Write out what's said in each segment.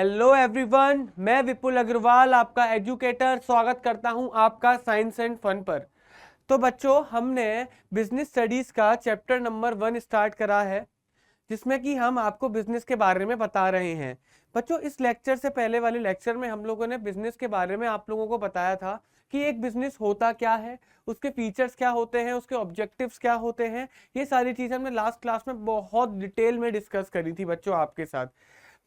Hello everyone, मैं विपुल अग्रवाल आपका educator स्वागत करता हूं आपका साइंस एंड फन पर। तो बच्चों, हमने बिजनेस स्टडीज का चैप्टर नंबर 1 स्टार्ट करा है, जिसमें कि हम आपको बिजनेस के बारे में बता रहे हैं। बच्चों, इस लेक्चर से पहले वाले लेक्चर में हम लोगों ने बिजनेस के बारे में आप लोगों को बताया था कि एक बिजनेस होता क्या है, उसके फीचर्स क्या होते हैं, उसके ऑब्जेक्टिव्स क्या होते हैं। ये सारी चीजें हमने लास्ट क्लास में बहुत डिटेल में डिस्कस करी थी बच्चों आपके साथ।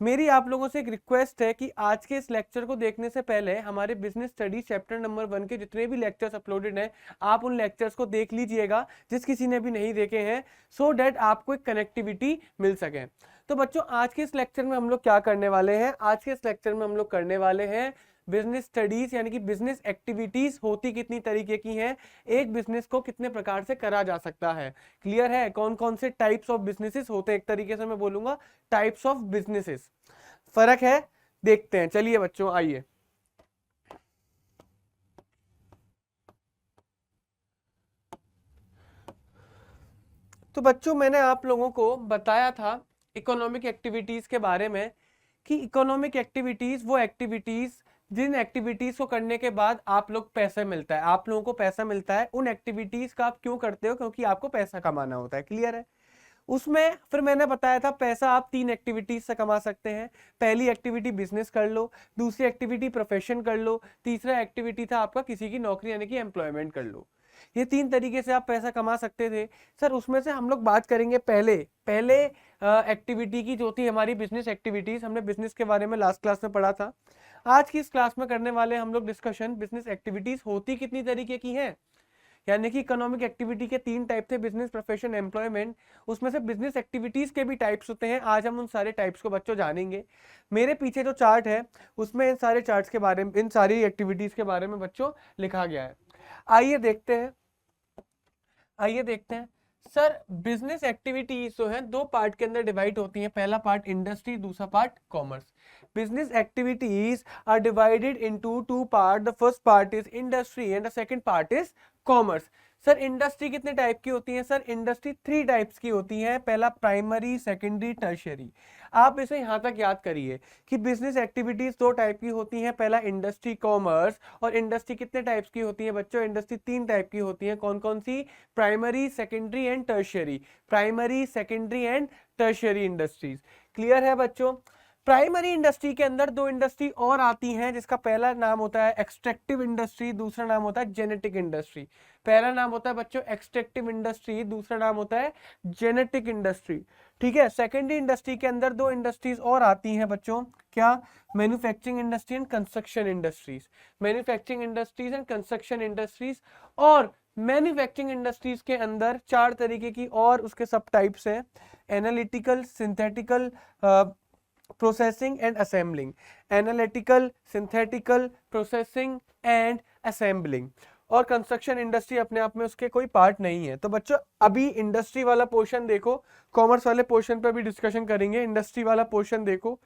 मेरी आप लोगों से एक रिक्वेस्ट है कि आज के इस लेक्चर को देखने से पहले हमारे बिजनेस स्टडी चैप्टर नंबर 1 के जितने भी लेक्चर्स अपलोडेड हैं, आप उन लेक्चर्स को देख लीजिएगा जिस किसी ने भी नहीं देखे हैं, सो डैट आपको एक कनेक्टिविटी मिल सके। तो बच्चों, आज के इस लेक्चर में हम लोग क्या करने वाले हैं? आज के इस लेक्चर में हम लोग करने वाले हैं बिजनेस स्टडीज, यानी कि बिजनेस एक्टिविटीज होती कितनी तरीके की हैं, एक बिजनेस को कितने प्रकार से करा जा सकता है। क्लियर है? कौन कौन से टाइप्स ऑफ बिजनेसेस होते हैं, एक तरीके से मैं बोलूंगा टाइप्स ऑफ बिजनेसेस। फर्क है, देखते हैं। चलिए बच्चों, आइए। तो बच्चों, मैंने आप लोगों को बताया था इकोनॉमिक एक्टिविटीज के बारे में कि इकोनॉमिक एक्टिविटीज वो एक्टिविटीज जिन एक्टिविटीज को करने के बाद आप लोग पैसा मिलता है, आप लोगों को पैसा मिलता है। उन एक्टिविटीज का आप क्यों करते हो? क्योंकि आपको पैसा कमाना होता है। क्लियर है? उसमें फिर मैंने बताया था पैसा आप 3 एक्टिविटीज से कमा सकते हैं। पहली एक्टिविटी बिजनेस कर लो, दूसरी एक्टिविटी प्रोफेशन कर लो, तीसरा एक्टिविटी था आपका किसी की नौकरी यानी कि एम्प्लॉयमेंट कर लो। ये 3 तरीके से आप पैसा कमा सकते थे। सर, उसमें से हम लोग बात करेंगे पहले पहले एक्टिविटी की, जो थी हमारी बिजनेस एक्टिविटीज। हमने बिजनेस के बारे में लास्ट क्लास में पढ़ा था। आज की इस क्लास में करने वाले हम लोग डिस्कशन बिजनेस एक्टिविटीज होती कितनी तरीके की हैं, यानी कि इकोनॉमिक एक्टिविटी के 3 टाइप थे, बिजनेस, प्रोफेशन, एम्प्लॉयमेंट। उसमें से बिजनेस एक्टिविटीज के भी टाइप्स होते हैं। आज हम उन सारे टाइप्स को बच्चों जानेंगे। मेरे पीछे जो चार्ट है उसमें इन सारे चार्ट्स के बारे में, इन सारी एक्टिविटीज के बारे में बच्चों लिखा गया है। आइए देखते हैं, आइए देखते हैं। सर, बिजनेस एक्टिविटीज जो है 2 पार्ट के अंदर डिवाइड होती हैं। पहला पार्ट इंडस्ट्री, दूसरा part commerce. Business activities are divided into 2 part. The first part is industry and the second part is commerce. Sir, industry कितने टाइप की होती है? सर, इंडस्ट्री 3 टाइप्स की होती है। पहला प्राइमरी, सेकेंडरी, टर्शियरी। आप इसे यहां तक याद करिए कि बिजनेस एक्टिविटीज 2 टाइप की होती हैं, पहला इंडस्ट्री, कॉमर्स। और इंडस्ट्री कितने टाइप्स की होती है बच्चों? इंडस्ट्री 3 टाइप की होती है। कौन कौन सी? Primary, secondary and tertiary. Primary, secondary and tertiary industries. Clear है बच्चों? प्राइमरी इंडस्ट्री के अंदर 2 इंडस्ट्री और आती हैं, जिसका पहला नाम होता है एक्सट्रैक्टिव इंडस्ट्री, दूसरा नाम होता है जेनेटिक इंडस्ट्री। पहला नाम होता है बच्चों एक्सट्रैक्टिव इंडस्ट्री, दूसरा नाम होता है जेनेटिक इंडस्ट्री। ठीक है? सेकेंडरी इंडस्ट्री के अंदर 2 इंडस्ट्रीज और आती हैं बच्चों। क्या? Manufacturing industry and construction industries. Manufacturing industries and construction industries. और मैन्युफैक्चरिंग इंडस्ट्रीज के अंदर 4 तरीके की और उसके सब टाइप्स हैं। Analytical, synthetical, processing and assembling. Analytical, synthetical, processing and assembling. और कंस्ट्रक्शन इंडस्ट्री अपने आप में उसके कोई पार्ट नहीं है। तो बच्चों, अभी इंडस्ट्री वाला पोर्शन देखो, कॉमर्स वाले पोर्शन पर भी डिस्कशन करेंगे। इंडस्ट्री वाला पोर्शन देखो।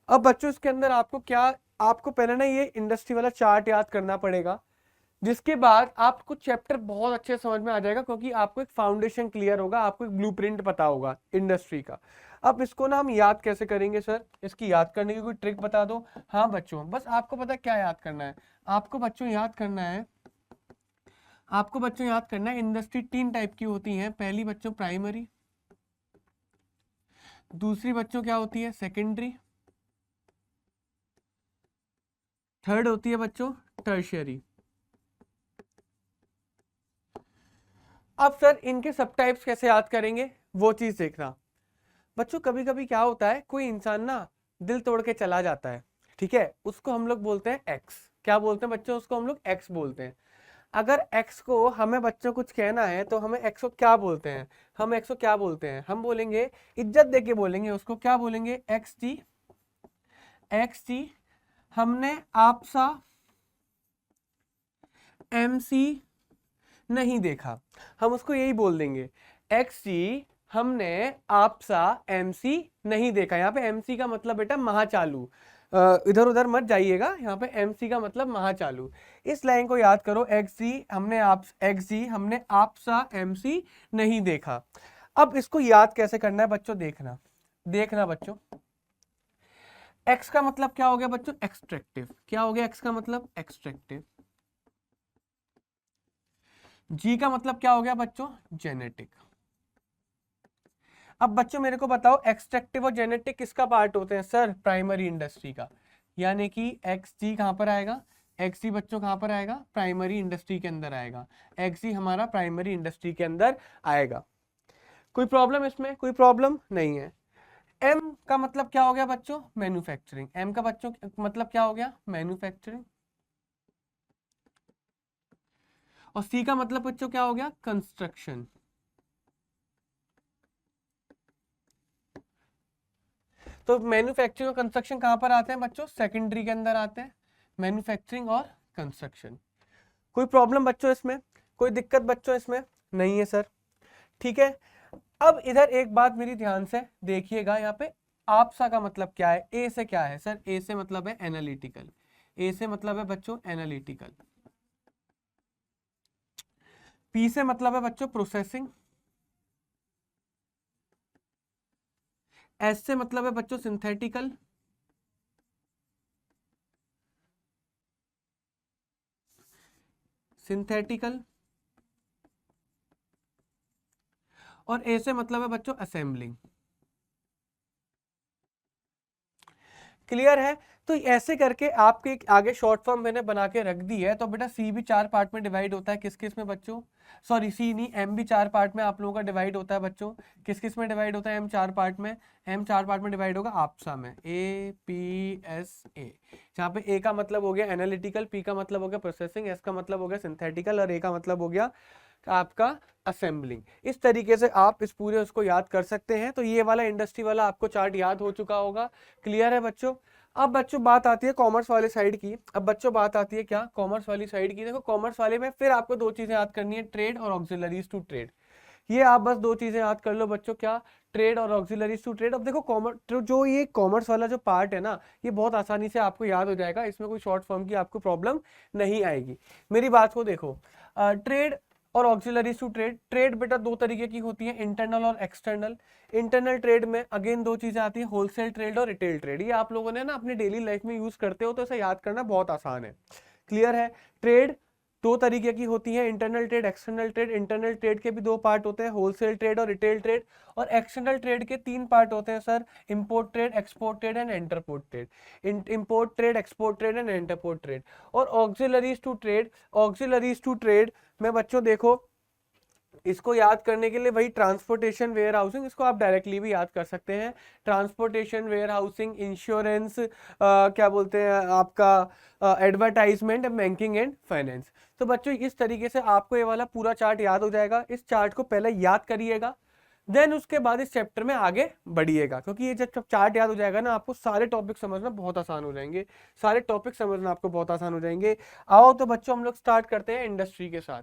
अब बच्चों, इसके अंदर आपको क्या, आपको पहले ना ये इंडस्ट्री वाला चार्ट याद करना पड़ेगा, जिसके बाद आपको चैप्टर बहुत अच्छे समझ में आ जाएगा, क्योंकि आपको एक फाउंडेशन क्लियर होगा, आपको एक ब्लूप्रिंट पता होगा इंडस्ट्री का। अब इसको ना हम याद कैसे करेंगे सर? इसकी याद करने की कोई ट्रिक बता दो। हाँ बच्चों, बस आपको पता क्या याद करना है? आपको बच्चों याद करना है, आपको बच्चों याद करना है इंडस्ट्री 3 टाइप की होती है। पहली बच्चों प्राइमरी, दूसरी बच्चों क्या होती है? सेकेंडरी, थर्ड होती है बच्चों टर्शियरी। अब सर, इनके सब टाइप्स कैसे याद करेंगे वो चीज देखना। बच्चों, कभी कभी क्या होता है, कोई इंसान ना दिल तोड़ के चला जाता है, ठीक है? उसको हम लोग बोलते हैं एक्स। क्या बोलते हैं बच्चों? उसको हम लोग एक्स बोलते हैं। अगर एक्स को हमें बच्चों कुछ कहना है तो हमें एक्स को क्या बोलते हैं? हम एक्स को क्या बोलते हैं? हम बोलेंगे, इज्जत देके बोलेंगे उसको। क्या बोलेंगे? एक्स जी, एक्स जी, हमने आपसा एमसी नहीं देखा। हम उसको यही बोल देंगे, एक्स जी, हमने आपसा एमसी नहीं देखा। यहाँ पे एमसी का मतलब बेटा महाचालू, इधर उधर मत जाइएगा। यहाँ पे एमसी का मतलब महाचालू। इस लाइन को याद करो, एक्स जी हमने आपसा एमसी नहीं देखा। अब इसको याद कैसे करना है बच्चों? देखना, देखना बच्चों। एक्स का मतलब क्या हो गया बच्चों? एक्सट्रैक्टिव। क्या हो गया एक्स का मतलब? एक्सट्रैक्टिव। जी का मतलब क्या हो गया बच्चों? जेनेटिक। अब बच्चों मेरे को बताओ एक्सट्रैक्टिव और जेनेटिक किसका पार्ट होते हैं? सर प्राइमरी इंडस्ट्री का। यानी कि एक्स जी कहां पर आएगा? एक्स जी बच्चों कहां पर आएगा? प्राइमरी इंडस्ट्री के अंदर आएगा। एक्स जी हमारा प्राइमरी इंडस्ट्री के अंदर आएगा। कोई प्रॉब्लम इसमें? कोई प्रॉब्लम नहीं है। एम का मतलब क्या हो गया बच्चों? मैन्युफैक्चरिंग। एम का बच्चों मतलब क्या हो गया? मैन्युफैक्चरिंग। और सी का मतलब बच्चों क्या हो गया? कंस्ट्रक्शन। तो मैन्युफैक्चरिंग और कंस्ट्रक्शन कहां पर आते हैं बच्चों? सेकेंडरी के अंदर आते हैं। मैन्युफैक्चरिंग और कंस्ट्रक्शन। कोई प्रॉब्लम बच्चों इसमें? कोई दिक्कत बच्चों इसमें? नहीं है सर। ठीक है। अब इधर एक बात मेरी ध्यान से देखिएगा, यहाँ पे आपसा का मतलब क्या है? ए से क्या है सर? ए से मतलब है एनालिटिकल। ए से मतलब है बच्चों एनालिटिकल। पी से मतलब है बच्चों प्रोसेसिंग। एस से मतलब है बच्चों सिंथेटिकल। सिंथेटिकल। और ए से मतलब है बच्चों असेंबलिंग। क्लियर है? तो ऐसे करके आपके आगे शॉर्ट फॉर्म मैंने बना के रख दी है। तो बेटा सी भी 4 पार्ट में डिवाइड होता है। किस किस में बच्चों? सॉरी सी नहीं, एम भी 4 पार्ट में आप लोगों का डिवाइड होता है बच्चों। किस किस में डिवाइड होता है? एम 4 पार्ट में। एम 4 पार्ट में डिवाइड होगा आपसा में, ए पी एस ए। जहाँ पे ए का मतलब हो गया एनालिटिकल, पी का मतलब हो गया प्रोसेसिंग, एस का मतलब हो गया सिंथेटिकल और ए का मतलब हो गया आपका असेंबलिंग। इस तरीके से आप इस पूरे उसको याद कर सकते हैं। तो ये वाला इंडस्ट्री वाला आपको चार्ट याद हो चुका होगा। क्लियर है बच्चों? अब बच्चों बात आती है कॉमर्स वाले साइड की। अब बच्चों बात आती है क्या? कॉमर्स वाली साइड की। देखो कॉमर्स वाले में फिर आपको दो चीजें याद करनी है, ट्रेड और ऑक्सिलरीज टू ट्रेड। ये आप बस दो चीजें याद कर लो बच्चों, क्या? ट्रेड और ऑक्सिलरीज टू ट्रेड। अब देखो कॉमर्स जो ये कॉमर्स वाला जो पार्ट है ना, ये बहुत आसानी से आपको याद हो जाएगा। इसमें कोई शॉर्ट फॉर्म की आपको प्रॉब्लम नहीं आएगी। मेरी बात को देखो, ट्रेड और ऑक्सिलरीज टू ट्रेड। ट्रेड बेटा दो तरीके की होती है, इंटरनल और एक्सटर्नल। इंटरनल ट्रेड में अगेन दो चीजें आती है, होलसेल ट्रेड और रिटेल ट्रेड। ये आप लोगों ने ना अपनी डेली लाइफ में यूज करते हो, तो इसे याद करना बहुत आसान है। क्लियर है? ट्रेड दो तरीके की होती है, internal trade, external trade. Internal trade के भी दो पार्ट होते हैं, होलसेल ट्रेड और रिटेल ट्रेड। और एक्सटर्नल ट्रेड के तीन पार्ट होते हैं sir, import trade, export trade and interport trade. Import trade, export trade and interport trade. और auxiliaries to trade, auxiliaries to trade में बच्चों देखो, इसको याद करने के लिए वही ट्रांसपोर्टेशन वेयर हाउसिंग, इसको आप डायरेक्टली भी याद कर सकते हैं। ट्रांसपोर्टेशन वेयर हाउसिंग, इंश्योरेंस, क्या बोलते हैं आपका, एडवर्टाइजमेंट, बैंकिंग एंड फाइनेंस। तो बच्चों इस तरीके से आपको ये वाला पूरा चार्ट याद हो जाएगा। इस चार्ट को पहले याद करिएगा, देन उसके बाद इस चैप्टर में आगे बढ़िएगा। क्योंकि ये जब चार्ट याद हो जाएगा ना, आपको सारे टॉपिक समझना बहुत आसान हो जाएंगे। सारे टॉपिक समझना आपको बहुत आसान हो जाएंगे। आओ तो बच्चों हम लोग स्टार्ट करते हैं इंडस्ट्री के साथ।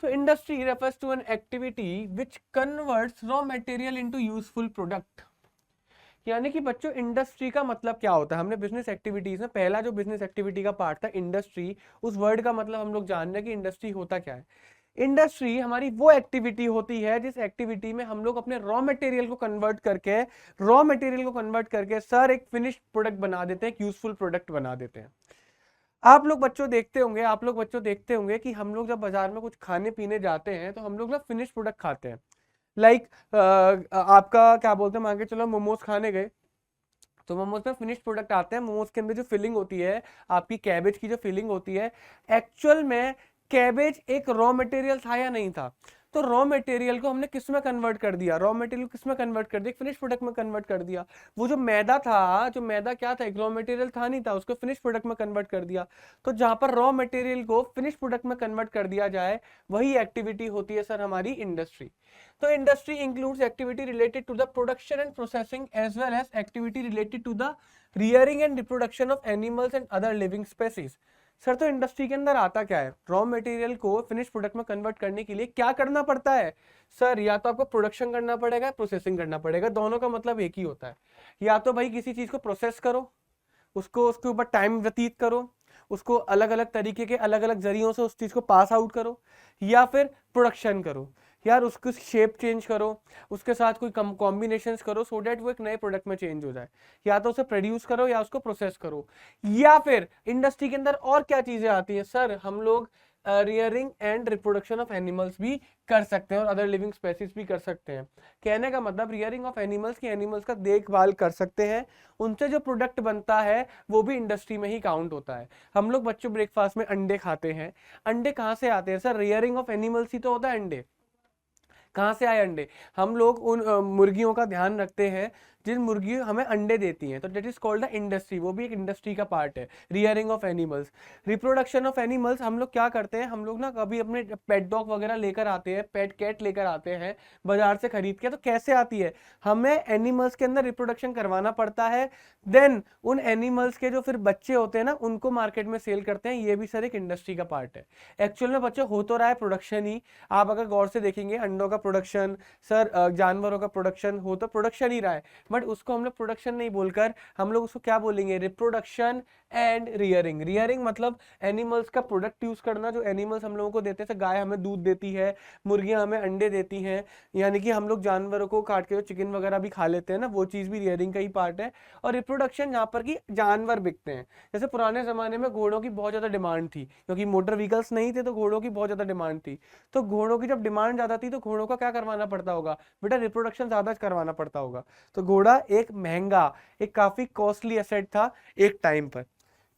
So industry refers to an activity which converts raw material into useful product। यानी कि बच्चों इंडस्ट्री का मतलब क्या होता है? हमने बिजनेस एक्टिविटीज में पहला जो बिजनेस एक्टिविटी का पार्ट था इंडस्ट्री, उस वर्ड का मतलब हम लोग जान रहे हैं कि इंडस्ट्री होता क्या है। इंडस्ट्री हमारी वो एक्टिविटी होती है जिस एक्टिविटी में हम लोग अपने रॉ मटेरियल को कन्वर्ट करके सर एक फिनिश्ड प्रोडक्ट बना देते हैं, एक यूजफुल प्रोडक्ट बना देते हैं। आप लोग बच्चों देखते होंगे कि हम लोग जब बाजार में कुछ खाने पीने जाते हैं तो हम लोग ना फिनिश प्रोडक्ट खाते हैं। लाइक आपका क्या बोलते हैं, मान के चलो मोमोज खाने गए, तो मोमोज में फिनिश प्रोडक्ट आते हैं। मोमोज के अंदर जो फिलिंग होती है, आपकी कैबेज की जो फिलिंग होती है, एक्चुअल में कैबेज एक रॉ मटेरियल था या नहीं था? तो रॉ मटेरियल को हमने किस में कन्वर्ट कर दिया? रॉ मटेरियल किस में कन्वर्ट कर दिया? फिनिश प्रोडक्ट में कन्वर्ट कर दिया। वो जो मैदा था, जो मैदा क्या था? एक रॉ मटेरियल था नहीं था, उसको फिनिश प्रोडक्ट में कन्वर्ट कर दिया। तो जहां पर रॉ मटेरियल को फिनिश प्रोडक्ट में कन्वर्ट कर दिया जाए, वही एक्टिविटी होती है सर हमारी इंडस्ट्री। तो industry includes activity related to the production and processing as well as activity related to the rearing and reproduction of animals and other living species. Sir तो इंडस्ट्री के अंदर आता क्या है? रॉ मटेरियल को finish product में convert करने के लिए क्या करना पड़ता है? सर या तो आपको प्रोडक्शन करना पड़ेगा, प्रोसेसिंग करना पड़ेगा। दोनों का मतलब एक ही होता है। या तो भाई किसी चीज को प्रोसेस करो, उसको उसके ऊपर टाइम व्यतीत करो, उसको अलग अलग तरीके के अलग अलग जरियों से उस चीज को पास आउट करो, या फिर प्रोडक्शन करो। यार उसकी शेप चेंज करो, उसके साथ कोई कॉम्बिनेशन करो, सो डैट वो एक नए प्रोडक्ट में चेंज हो जाए। या तो उसे प्रोड्यूस करो या उसको प्रोसेस करो। या फिर इंडस्ट्री के अंदर और क्या चीजें आती है सर, हम लोग rearing and reproduction of animals भी कर सकते हैं और अदर लिविंग स्पेसीज भी कर सकते हैं। कहने का मतलब रियरिंग ऑफ एनिमल्स की एनिमल्स का देखभाल कर सकते हैं, उनसे जो प्रोडक्ट बनता है वो भी इंडस्ट्री में ही काउंट होता है। हम लोग बच्चों ब्रेकफास्ट में अंडे खाते हैं, अंडे कहाँ से आते हैं सर, रियरिंग ऑफ एनिमल्स ही तो होता है। अंडे कहाँ से आए अंडे, हम लोग उन मुर्गियों का ध्यान रखते हैं जिन मुर्गी हमें अंडे देती हैं, तो that is called the industry, वो भी एक इंडस्ट्री का पार्ट है, rearing of animals. Reproduction of animals हम लोग क्या करते हैं, हम लोग ना कभी अपने पेट डॉग वगैरह लेकर आते हैं, पेट कैट लेकर आते हैं बाजार से खरीद के, तो कैसे आती है, हमें एनिमल्स के अंदर रिप्रोडक्शन करवाना पड़ता है, देन उन एनिमल्स के जो फिर बच्चे होते हैं ना उनको मार्केट में सेल करते हैं, ये भी सर एक इंडस्ट्री का पार्ट है। एक्चुअल में बच्चे हो तो रहा है प्रोडक्शन ही, आप अगर गौर से देखेंगे अंडों का प्रोडक्शन सर, जानवरों का प्रोडक्शन हो तो प्रोडक्शन ही रहा है, बट उसको हम लोग प्रोडक्शन नहीं बोलकर हम लोग उसको क्या बोलेंगे, रिप्रोडक्शन एंड रियरिंग। रियरिंग मतलब एनिमल्स का प्रोडक्ट यूज करना, जो एनिमल्स हम लोगों को देते हैं, गाय हमें दूध देती है, मुर्गियां हमें अंडे देती हैं, यानी कि हम लोग जानवरों को काट के चिकन वगैरह भी खा लेते हैं ना, वो चीज भी रियरिंग का ही पार्ट है। और रिप्रोडक्शन जहाँ पर कि जानवर बिकते हैं, जैसे पुराने जमाने में घोड़ों की बहुत ज्यादा डिमांड थी, क्योंकि मोटर व्हीकल्स नहीं थे तो घोड़ों की बहुत ज्यादा डिमांड थी, तो घोड़ों की जब डिमांड ज्यादा थी तो घोड़ों का क्या करवाना पड़ता होगा बेटा, रिप्रोडक्शन ज्यादा करवाना पड़ता होगा। तो घोड़ा एक महंगा, एक काफी कॉस्टली एसेट था एक टाइम पर।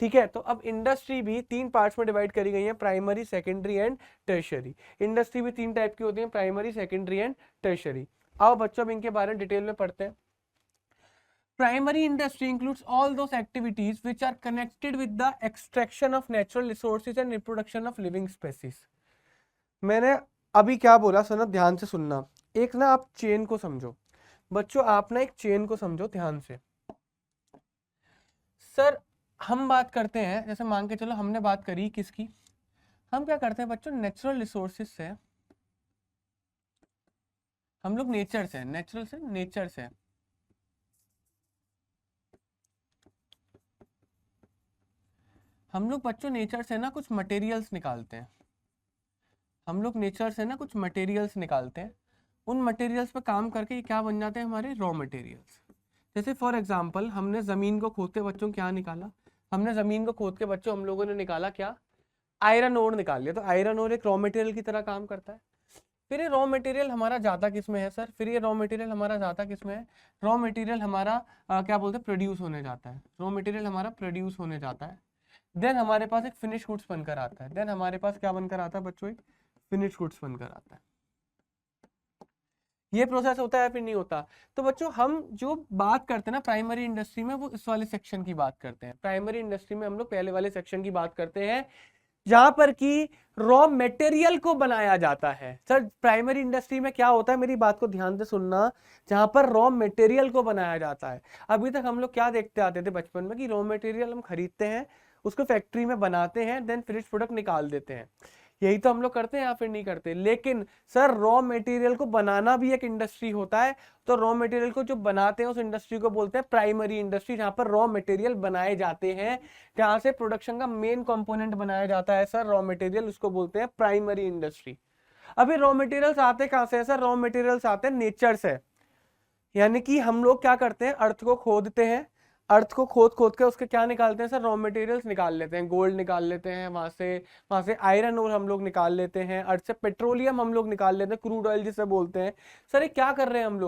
ठीक है, तो अब इंडस्ट्री भी तीन पार्ट्स में डिवाइड करी गई है, primary, secondary and tertiary. Industry भी तीन टाइप की होती है, प्राइमरी, सेकेंडरी एंड टर्शियरी। आओ बच्चों, अब इनके बारे में डिटेल में पढ़ते हैं। Primary industry includes all those activities which are connected with the extraction of natural resources and reproduction of living species। मैंने अभी क्या बोला सुनो, ध्यान से सुनना। एक ना आप चेन को समझो बच्चों, आप ना एक चेन को समझो ध्यान से। सर हम बात करते हैं, जैसे मान के चलो हमने बात करी किसकी, हम क्या करते हैं बच्चों, नेचुरल रिसोर्सेज से, हम लोग नेचर से, नेचुरल से, नेचर से हम लोग बच्चों नेचर से ना कुछ मटेरियल्स निकालते हैं, हम लोग नेचर से ना कुछ मटेरियल्स निकालते हैं, उन मटेरियल्स पे काम करके ये क्या बन जाते हैं, हमारे रॉ मटेरियल्स। जैसे फॉर एग्जांपल हमने ज़मीन को खोद के बच्चों क्या निकाला, हमने ज़मीन को खोद के बच्चों हम लोगों ने निकाला क्या, आयरन ओर निकाल लिया। तो आयरन ओर एक रॉ मटेरियल की तरह काम करता है। फिर ये रॉ मटेरियल हमारा जाता किस में है सर, फिर ये रॉ मटेरियल हमारा जाता किस में है, रॉ मटेरियल हमारा क्या बोलते हैं, प्रोड्यूस होने जाता है, रॉ मटेरियल हमारा प्रोड्यूस होने जाता है। देन हमारे पास एक फिनिश गुड्स बनकर आता है, देन हमारे पास क्या बनकर आता है बच्चों, एक फिनिश गुड्स बनकर आता है। ये प्रोसेस होता है फिर नहीं होता। तो बच्चों हम जो बात करते हैं ना प्राइमरी इंडस्ट्री में, वो इस वाले सेक्शन की बात करते हैं। प्राइमरी इंडस्ट्री में हम लोग पहले वाले सेक्शन की बात करते हैं, जहां पर कि रॉ मटेरियल को बनाया जाता है। सर प्राइमरी इंडस्ट्री में क्या होता है, मेरी बात को ध्यान से सुनना, जहां पर रॉ मटेरियल को बनाया जाता है। अभी तक हम लोग क्या देखते आते थे बचपन में कि रॉ मटेरियल हम खरीदते हैं, उसको फैक्ट्री में बनाते हैं, देन फिनिश प्रोडक्ट निकाल देते हैं, यही तो हम लोग करते हैं या फिर नहीं करते। लेकिन सर रॉ मटेरियल को बनाना भी एक इंडस्ट्री होता है, तो रॉ मटेरियल को जो बनाते हैं उस इंडस्ट्री को बोलते हैं प्राइमरी इंडस्ट्री, जहां पर रॉ मटेरियल बनाए जाते हैं, जहां से प्रोडक्शन का मेन कंपोनेंट बनाया जाता है सर रॉ मटेरियल, उसको बोलते हैं प्राइमरी इंडस्ट्री। अभी रॉ मटेरियल्स आते कहां से है सर, रॉ मटेरियल्स आते हैं नेचर से, यानी कि हम लोग क्या करते हैं, अर्थ को खोदते हैं, अर्थ को खोद खोद के उसके क्या निकालते हैं सर, रॉ मटेरियल्स निकाल लेते हैं, गोल्ड निकाल लेते हैं वहां से आयरन और हम लोग निकाल लेते हैं, अर्थ से पेट्रोलियम हम लोग निकाल लेते हैं, क्रूड ऑयल जिसे बोलते हैं। सर ये क्या कर रहे हैं हम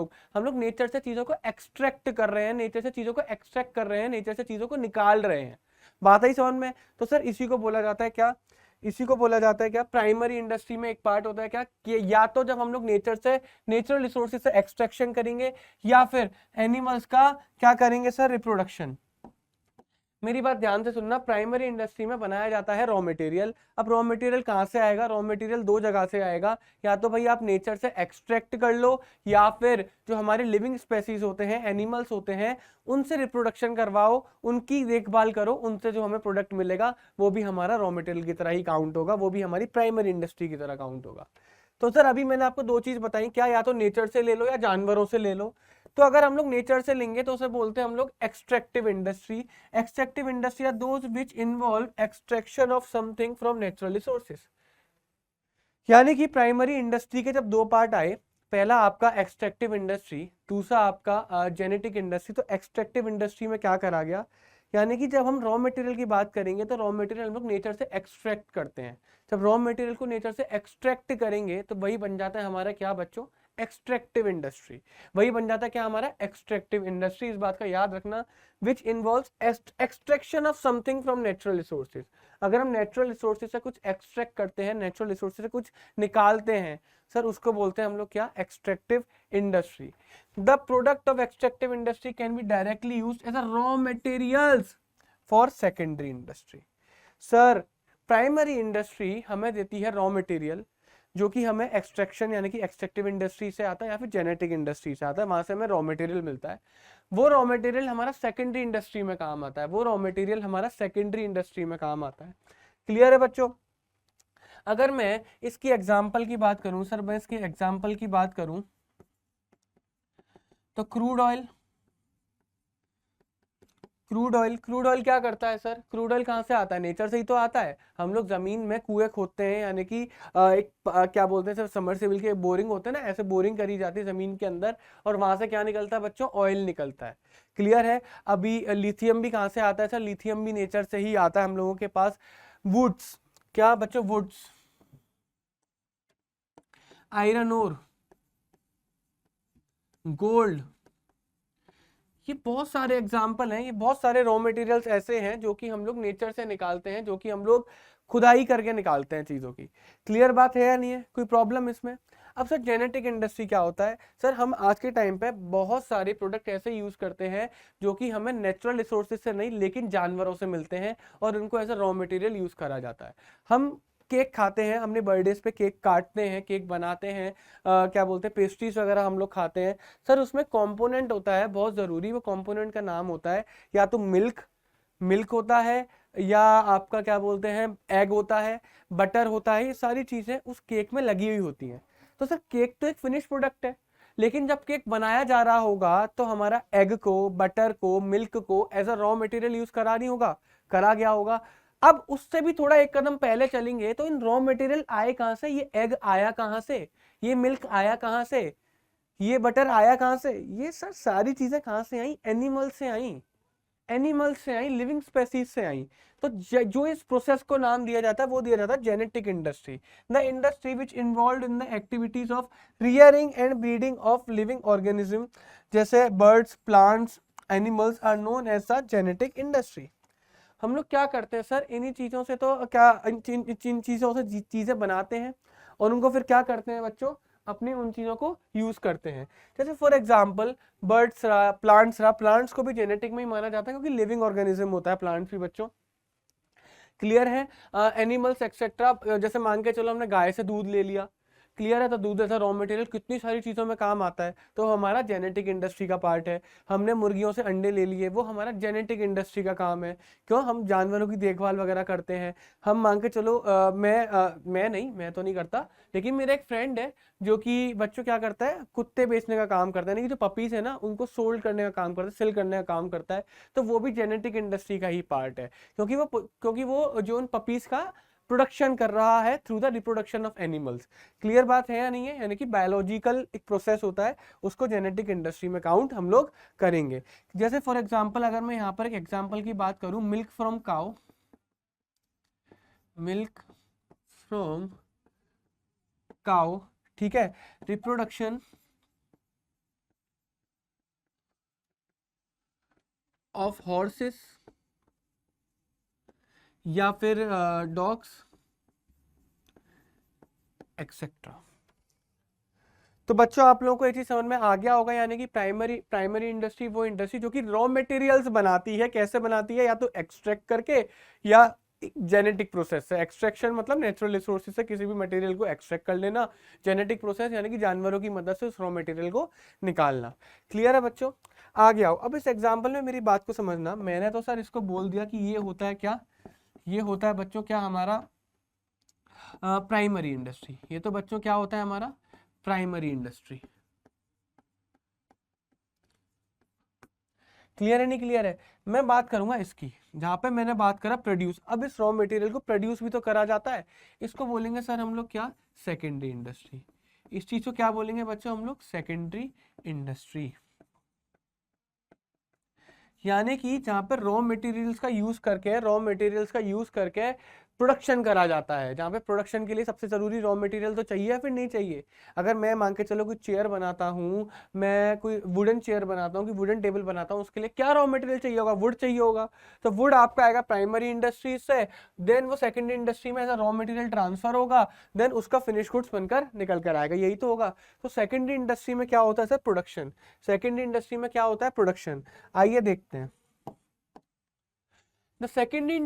लोग नेचर से चीजों को एक्सट्रैक्ट कर रहे हैं, नेचर से चीजों को एक्सट्रैक्ट कर रहे हैं, नेचर से चीजों को निकाल रहे हैं। बात आई समझ में। तो सर इसी को बोला जाता है क्या, इसी को बोला जाता है क्या, प्राइमरी इंडस्ट्री में एक पार्ट होता है क्या कि या तो जब हम लोग नेचर से, नेचुरल रिसोर्सेज से एक्सट्रैक्शन करेंगे, या फिर एनिमल्स का क्या करेंगे सर, रिप्रोडक्शन। मेरी बात ध्यान से सुनना, प्राइमरी इंडस्ट्री में बनाया जाता है रॉ मटेरियल। अब रॉ मटेरियल कहाँ से आएगा, रॉ मटेरियल दो जगह से आएगा, या तो भाई आप नेचर से एक्सट्रैक्ट कर लो, या फिर जो हमारे लिविंग स्पेसीज होते हैं, एनिमल्स होते हैं, उनसे रिप्रोडक्शन करवाओ, उनकी देखभाल करो, उनसे जो हमें प्रोडक्ट मिलेगा वो भी हमारा रॉ मटेरियल की तरह ही काउंट होगा, वो भी हमारी प्राइमरी इंडस्ट्री की तरह काउंट होगा। तो सर अभी मैंने आपको दो चीज बताई, क्या या तो नेचर से ले लो या जानवरों से ले लो। तो अगर हम लोग नेचर से लेंगे तो उसे बोलते हैं हम लोग extractive industry. Extractive industry are those which involve extraction of something from natural resources. यानी कि प्राइमरी इंडस्ट्री के जब दो पार्ट आए, पहला आपका एक्सट्रैक्टिव इंडस्ट्री, दूसरा आपका जेनेटिक इंडस्ट्री। तो एक्सट्रैक्टिव इंडस्ट्री में क्या करा गया, यानी कि जब हम रॉ मटेरियल की बात करेंगे तो रॉ मटेरियल हम लोग नेचर से एक्सट्रैक्ट करते हैं। जब रॉ मटेरियल को नेचर से एक्सट्रैक्ट करेंगे तो वही बन जाता है हमारा क्या बच्चों, एक्सट्रैक्टिव इंडस्ट्री। वही बन जाता है क्या हमारा, एक्सट्रैक्टिव इंडस्ट्री। इस बात का याद रखना, which involves extraction of something from natural resources. अगर हम नेचुरल रिसोर्सेज से कुछ एक्सट्रैक्ट करते हैं, नेचुरल रिसोर्सेज से कुछ निकालते हैं सर, उसको बोलते हैं हम लोग क्या, extractive industry. The product of extractive industry can be directly used as a raw materials for secondary industry. Sir primary industry हमें देती है रॉ मटेरियल, जो कि हमें एक्सट्रैक्शन यानी कि एक्सट्रैक्टिव इंडस्ट्री से आता है या फिर जेनेटिक इंडस्ट्री से आता है, वहां से हमें रॉ मटेरियल मिलता है। वो रॉ मटेरियल हमारा सेकेंडरी इंडस्ट्री में काम आता है, वो रॉ मटेरियल हमारा सेकेंडरी इंडस्ट्री में काम आता है। क्लियर है बच्चों? अगर मैं इसकी एग्जाम्पल की बात करूं सर, मैं इसकी एग्जाम्पल की बात करूं तो क्रूड ऑयल, क्रूड ऑयल क्या करता है सर, क्रूड ऑयल कहाँ से आता है, नेचर से ही तो आता है। हम लोग जमीन में कुएं खोदते हैं, यानी कि क्या बोलते हैं सर, समरसेबल के बोरिंग होते हैं ना, ऐसे बोरिंग करी जाती है जमीन के अंदर, और वहां से क्या निकलता है बच्चों, ऑयल निकलता है। क्लियर है? अभी लिथियम भी कहाँ से आता है सर, लिथियम भी नेचर से ही आता है हम लोगों के पास। वुड्स, क्या बच्चों, वुड्स, आयरन ओर, गोल्ड, ये बहुत सारे एग्जाम्पल हैं, ये बहुत सारे रॉ मटेरियल्स ऐसे हैं जो कि हम लोग नेचर से निकालते हैं, जो कि हम लोग खुदाई करके निकालते हैं चीज़ों की। क्लियर बात है या नहीं है, कोई प्रॉब्लम इसमें? अब सर जेनेटिक इंडस्ट्री क्या होता है सर, हम आज के टाइम पे बहुत सारे प्रोडक्ट ऐसे यूज करते हैं जो कि हमें नेचुरल रिसोर्सेज से नहीं लेकिन जानवरों से मिलते हैं, और उनको as a raw material use करा जाता है। हम केक खाते हैं, अपने बर्थडेज पे केक काटते हैं, केक बनाते हैं, क्या बोलते हैं, पेस्ट्रीज वगैरह हम लोग खाते हैं। सर उसमें कंपोनेंट होता है बहुत ज़रूरी, वो कंपोनेंट का नाम होता है या तो मिल्क, मिल्क होता है, या आपका क्या बोलते हैं, एग होता है, बटर होता है। ये सारी चीज़ें उस केक में लगी हुई होती हैं। तो सर केक तो एक फिनिश प्रोडक्ट है, लेकिन जब केक बनाया जा रहा होगा तो हमारा एग को, बटर को, मिल्क को as a raw material use करा नहीं होगा, करा गया होगा। अब उससे भी थोड़ा एक कदम पहले चलेंगे तो इन रॉ मटेरियल आए कहाँ से, ये एग आया कहाँ से, ये मिल्क आया कहाँ से, ये बटर आया कहाँ से, ये सर सारी चीजें कहाँ से आई, एनिमल से आई, एनिमल से आई, लिविंग स्पेसीज से आई। तो जो इस प्रोसेस को नाम दिया जाता है वो दिया जाता है genetic industry. The industry which involve in the activities of rearing and breeding of living organism, जैसे birds, plants, animals are known as the genetic industry. हम लोग क्या करते हैं सर, इन्हीं चीज़ों से तो क्या, इन चीज़ों से चीज़ें बनाते हैं और उनको फिर क्या करते हैं बच्चों, अपनी उन चीज़ों को यूज़ करते हैं। जैसे फॉर एग्जांपल बर्ड्स रहा, प्लांट्स रहा, प्लांट्स को भी जेनेटिक में ही माना जाता है क्योंकि लिविंग ऑर्गेनिज्म होता है प्लांट्स भी बच्चों। क्लियर है? एनिमल्स एक्सेट्रा, जैसे मान के चलो हमने गाय से दूध ले लिया, क्लियर है, तो दूध ऐसा रॉ मटेरियल कितनी सारी चीज़ों में काम आता है, तो हमारा जेनेटिक इंडस्ट्री का पार्ट है। हमने मुर्गियों से अंडे ले लिए, वो हमारा जेनेटिक इंडस्ट्री का काम है। क्यों, हम जानवरों की देखभाल वगैरह करते हैं। हम मान के चलो मैं तो नहीं करता, लेकिन मेरा एक फ्रेंड है जो कि बच्चों क्या करता है, कुत्ते बेचने का काम करता है, यानी कि जो पपीज है ना उनको सोल्ड करने का काम करता है, सेल करने का काम करता है। तो वो भी जेनेटिक इंडस्ट्री का ही पार्ट है, क्योंकि वो जो उन पपीज का प्रोडक्शन कर रहा है through the reproduction of animals. Clear बात है या नहीं है? यानी कि बायोलॉजिकल एक प्रोसेस होता है, उसको जेनेटिक इंडस्ट्री में काउंट हम लोग करेंगे। जैसे फॉर एग्जांपल अगर मैं यहाँ पर एक एग्जांपल की बात करूँ, milk from cow, milk from cow, ठीक है, रिप्रोडक्शन ऑफ हॉर्सेस या फिर डॉग्स एक्सेट्रा। तो बच्चों आप लोगों को ये चीज समझ में आ गया होगा, यानी कि प्राइमरी इंडस्ट्री वो इंडस्ट्री जो कि रॉ मटेरियल्स बनाती है। कैसे बनाती है, या तो एक्सट्रैक्ट करके या जेनेटिक प्रोसेस से। एक्सट्रैक्शन मतलब नेचुरल रिसोर्सेज से किसी भी मटेरियल को एक्सट्रैक्ट कर लेना, जेनेटिक प्रोसेस यानी कि जानवरों की मदद से उस रॉ मटेरियल को निकालना। क्लियर है बच्चों? आ गया हो। अब इस एग्जाम्पल में मेरी बात को समझना, मैंने तो सर इसको बोल दिया कि ये होता है क्या, ये होता है बच्चों क्या हमारा प्राइमरी इंडस्ट्री। ये तो बच्चों क्या होता है हमारा प्राइमरी इंडस्ट्री। क्लियर है नहीं क्लियर है? मैं बात करूंगा इसकी, जहां पे मैंने बात करा प्रोड्यूस। अब इस रॉ मटेरियल को प्रोड्यूस भी तो करा जाता है, इसको बोलेंगे सर हम लोग क्या, सेकेंडरी इंडस्ट्री। इस चीज को क्या बोलेंगे बच्चों हम लोग, सेकेंडरी इंडस्ट्री। यानी कि जहां पर रॉ मटेरियल्स का यूज करके प्रोडक्शन करा जाता है, जहां पे प्रोडक्शन के लिए सबसे जरूरी रॉ मटेरियल तो चाहिए या फिर नहीं चाहिए। अगर मैं मान के चलो कोई चेयर बनाता हूँ, मैं कोई वुडन चेयर बनाता हूँ, कि वुडन टेबल बनाता हूँ, उसके लिए क्या रॉ मटेरियल चाहिए होगा, वुड चाहिए होगा। तो वुड आपका आएगा प्राइमरी इंडस्ट्री से, देन वो सेकेंडरी इंडस्ट्री में एज रॉ मटेरियल ट्रांसफर होगा, देन उसका फिनिश गुड्स बनकर निकल कर आएगा, यही तो होगा। तो सेकेंडरी इंडस्ट्री में क्या होता है सर, प्रोडक्शन। सेकेंडरी इंडस्ट्री में क्या होता है, प्रोडक्शन। आइए देखते हैं। The secondary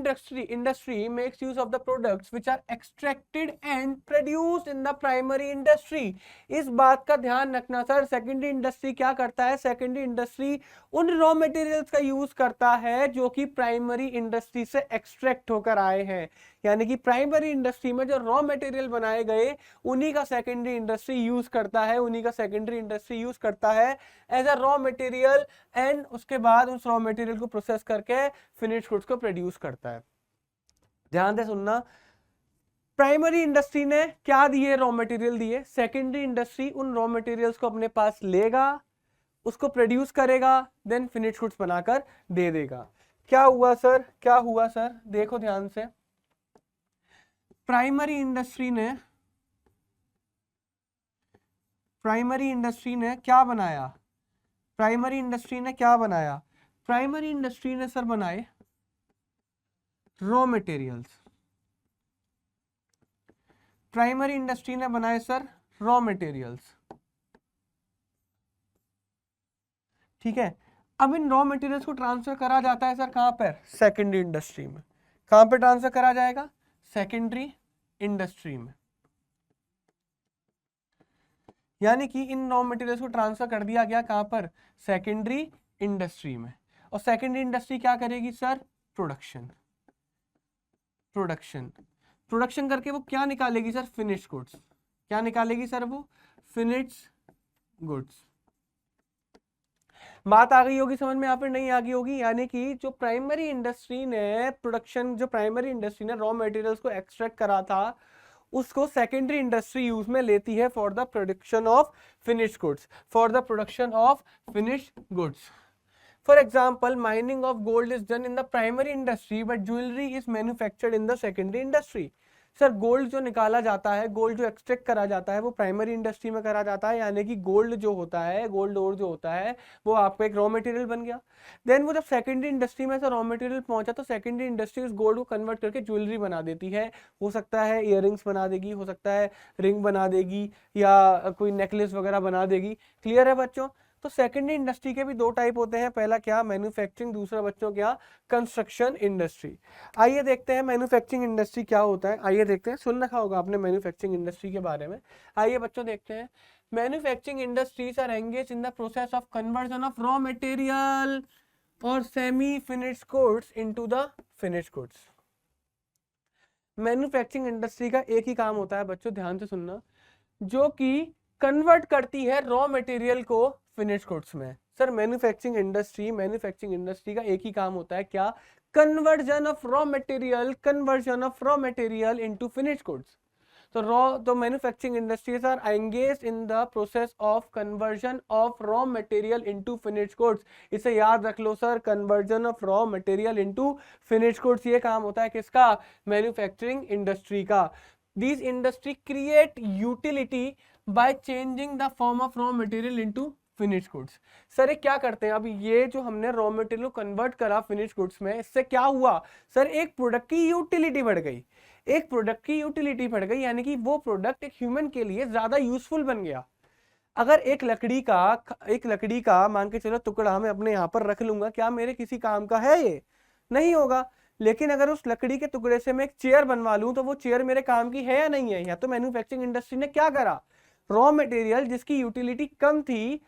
industry makes use of the products which are extracted and produced in the primary industry. इस बात का ध्यान रखना सर, सेकेंडरी इंडस्ट्री क्या करता है, सेकेंडरी इंडस्ट्री उन रॉ मटेरियल्स का यूज करता है जो कि प्राइमरी इंडस्ट्री से एक्सट्रैक्ट होकर आए हैं। यानी कि प्राइमरी इंडस्ट्री में जो रॉ मटेरियल बनाए गए उन्हीं का सेकेंडरी इंडस्ट्री यूज करता है, as a raw material, and उसके बाद उस रॉ मटेरियल को प्रोसेस करके फिनिश गुड्स को प्रोड्यूस करता है। ध्यान से सुनना, प्राइमरी इंडस्ट्री ने क्या दिए, रॉ मटेरियल दिए, सेकेंडरी इंडस्ट्री उन रॉ मटेरियल्स को अपने पास लेगा, उसको प्रोड्यूस करेगा, देन फिनिश गुड्स बनाकर दे देगा। क्या हुआ सर, देखो ध्यान से, प्राइमरी इंडस्ट्री ने क्या बनाया, प्राइमरी इंडस्ट्री ने सर बनाए रॉ मटेरियल्स। प्राइमरी इंडस्ट्री ने बनाए सर रॉ मटेरियल्स, ठीक है। अब इन रॉ मटेरियल्स को ट्रांसफर करा जाता है सर कहां पर, सेकेंडरी इंडस्ट्री में। कहां पर ट्रांसफर करा जाएगा, सेकेंडरी इंडस्ट्री में। यानी कि इन रॉ मटेरियल्स को ट्रांसफर कर दिया गया कहां पर, सेकेंडरी इंडस्ट्री में। और सेकेंडरी इंडस्ट्री क्या करेगी सर, प्रोडक्शन करके वो क्या निकालेगी सर, फिनिश गुड्स। क्या निकालेगी सर, वो फिनिश गुड्स। बात आ गई होगी समझ में, यहाँ पर नहीं आ गई होगी। यानी कि जो प्राइमरी इंडस्ट्री ने रॉ मटेरियल्स को एक्सट्रैक्ट करा था, उसको सेकेंडरी इंडस्ट्री यूज में लेती है for the production of finish goods. For example, mining of gold is done in the primary industry, but jewelry is manufactured in the secondary industry. Sir gold जो निकाला जाता है, गोल्ड जो extract करा जाता है, वो प्राइमरी इंडस्ट्री में करा जाता है। यानी कि गोल्ड जो होता है, गोल्ड ओर जो होता है, वो आपका एक रॉ मटेरियल बन गया। देन वो जब सेकेंडरी इंडस्ट्री में रॉ मटेरियल पहुंचा, तो सेकेंडरी इंडस्ट्री उस गोल्ड को कन्वर्ट करके ज्वेलरी बना देती है। हो सकता है इयररिंग्स बना देगी, हो सकता है रिंग बना देगी, या कोई नेकलेस वगैरह बना देगी। क्लियर है बच्चों? तो सेकेंडरी इंडस्ट्री के भी दो टाइप होते हैं, पहला क्या, मैन्युफैक्चरिंग, दूसरा बच्चों क्या, कंस्ट्रक्शन इंडस्ट्री। आइए देखते हैं मैन्युफैक्चरिंग इंडस्ट्री क्या होता है। आइए देखते हैं, सुन रखा होगा आपने मैन्युफैक्चरिंग इंडस्ट्री के बारे में। आइए बच्चों देखते हैं। Manufacturing industries are engage in the process of conversion of raw material और semi finished goods into the finished goods. Manufacturing industry का एक ही काम होता है बच्चों, ध्यान से सुनना, जो कि कन्वर्ट करती है रॉ मटेरियल को फिनिश गुड्स में। सर मैन्युफैक्चरिंग इंडस्ट्री का एक ही काम होता है, क्या, conversion of raw material into finish goods. तो manufacturing industries are engaged in the process of conversion of raw material into finish goods. इसे याद रख लो sir, conversion of raw material into finish goods, ये काम होता है किसका, मैन्युफैक्चरिंग इंडस्ट्री का। This industry create utility by changing the form of raw material into finish goods. Sir ये क्या करते हैं, अभी ये जो हमने रॉ मटेरियल को कन्वर्ट करा फिनिश गुड्स में, इससे क्या हुआ सर, एक प्रोडक्ट की यूटिलिटी बढ़ गई। यानी कि वो प्रोडक्ट एक ह्यूमन के लिए ज्यादा यूजफुल बन गया। अगर एक लकड़ी का मान के चलो टुकड़ा मैं अपने यहाँ पर रख लूंगा, क्या मेरे किसी काम का है, ये नहीं होगा। लेकिन अगर उस लकड़ी के टुकड़े से मैं एक चेयर बनवा लूं, तो वो चेयर मेरे काम की है या नहीं है। या तो मैन्युफैक्चरिंग इंडस्ट्री ने क्या करा, रॉ मटेरियल जिसकी यूटिलिटी कम थी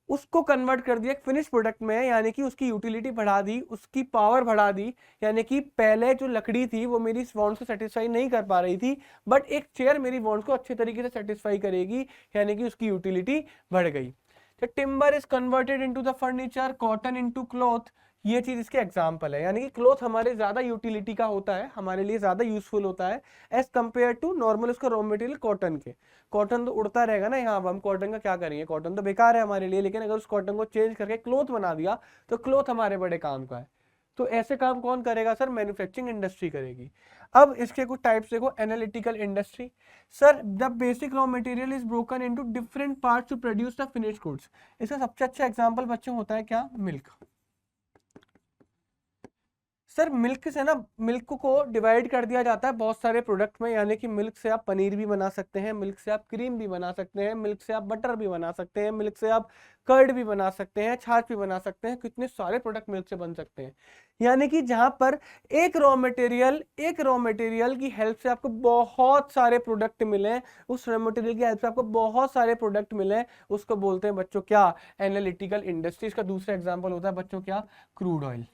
उसको कन्वर्ट कर दिया फिनिश प्रोडक्ट में, यानी कि उसकी यूटिलिटी बढ़ा दी, उसकी पावर बढ़ा दी। यानी कि पहले जो लकड़ी थी वो मेरी वांट्स को सेटिस्फाई नहीं कर पा रही थी, बट एक चेयर मेरी वांट्स को अच्छे तरीके से सेटिस्फाई करेगी, यानी कि उसकी यूटिलिटी बढ़ गई। Timber is converted into the furniture, cotton into cloth, ये चीज इसके एग्जाम्पल है। यानी कि क्लॉथ हमारे ज्यादा यूटिलिटी का होता है, हमारे लिए ज्यादा यूजफुल होता है एज कंपेयर टू नॉर्मल उसका रॉ मटेरियल कॉटन के। कॉटन तो उड़ता रहेगा ना यहाँ, अब हम कॉटन का क्या करेंगे, कॉटन तो बेकार है हमारे लिए, लेकिन अगर उस कॉटन को चेंज करके क्लॉथ बना दिया तो क्लॉथ हमारे बड़े काम का है। तो ऐसे काम कौन करेगा सर, मैन्युफैक्चरिंग इंडस्ट्री करेगी। अब इसके कुछ टाइप्स देखो, analytical industry. Sir the basic raw material is broken into different parts to produce the finished goods. इसका सबसे अच्छा एग्जांपल बच्चों होता है क्या, मिल्क। सर मिल्क से ना, मिल्क को डिवाइड कर दिया जाता है बहुत सारे प्रोडक्ट में, यानी कि मिल्क से आप पनीर भी बना सकते हैं, मिल्क से आप क्रीम भी बना सकते हैं, मिल्क से आप बटर भी बना सकते हैं, मिल्क से आप कर्ड भी बना सकते हैं, छाछ भी बना सकते हैं, कितने सारे प्रोडक्ट मिल्क से बन सकते हैं। यानी कि जहां पर एक रॉ मटेरियल की हेल्प से आपको बहुत सारे प्रोडक्ट मिले, उस रॉ मटेरियल की हेल्प से आपको बहुत सारे प्रोडक्ट मिले, उसको बोलते हैं बच्चों क्या, एनालिटिकल इंडस्ट्रीज। का दूसरा एग्जाम्पल होता है बच्चों क्या, क्रूड ऑयल।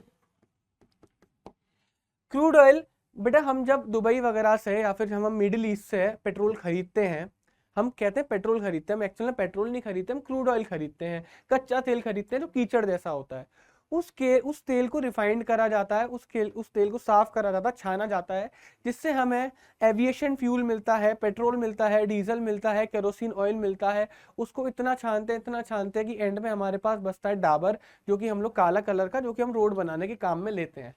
क्रूड ऑयल बेटा, हम जब दुबई वगैरह से या फिर हम मिडिल ईस्ट से पेट्रोल खरीदते हैं, हम कहते हैं पेट्रोल खरीदते हैं, हम एक्चुअली पेट्रोल नहीं खरीदते, हम क्रूड ऑयल खरीदते हैं, कच्चा तेल खरीदते हैं जो कीचड़ जैसा होता है। उस तेल को रिफाइंड करा जाता है, उस तेल को साफ करा जाता है, छाना जाता है, जिससे हमें एविएशन फ्यूल मिलता है, पेट्रोल मिलता है, डीजल मिलता है, केरोसिन ऑयल मिलता है। उसको इतना छानते हैं कि एंड में हमारे पास बचता है डाबर, जो कि हम लोग काला कलर का, जो कि हम रोड बनाने के काम में लेते हैं।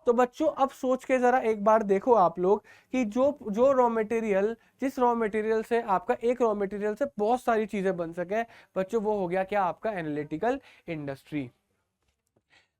तो बच्चों अब सोच के जरा एक बार देखो आप लोग कि जो जो रॉ मटेरियल, जिस रॉ मटेरियल से आपका एक रॉ मटेरियल से बहुत सारी चीजें बन सके बच्चों, वो हो गया क्या आपका एनालिटिकल इंडस्ट्री।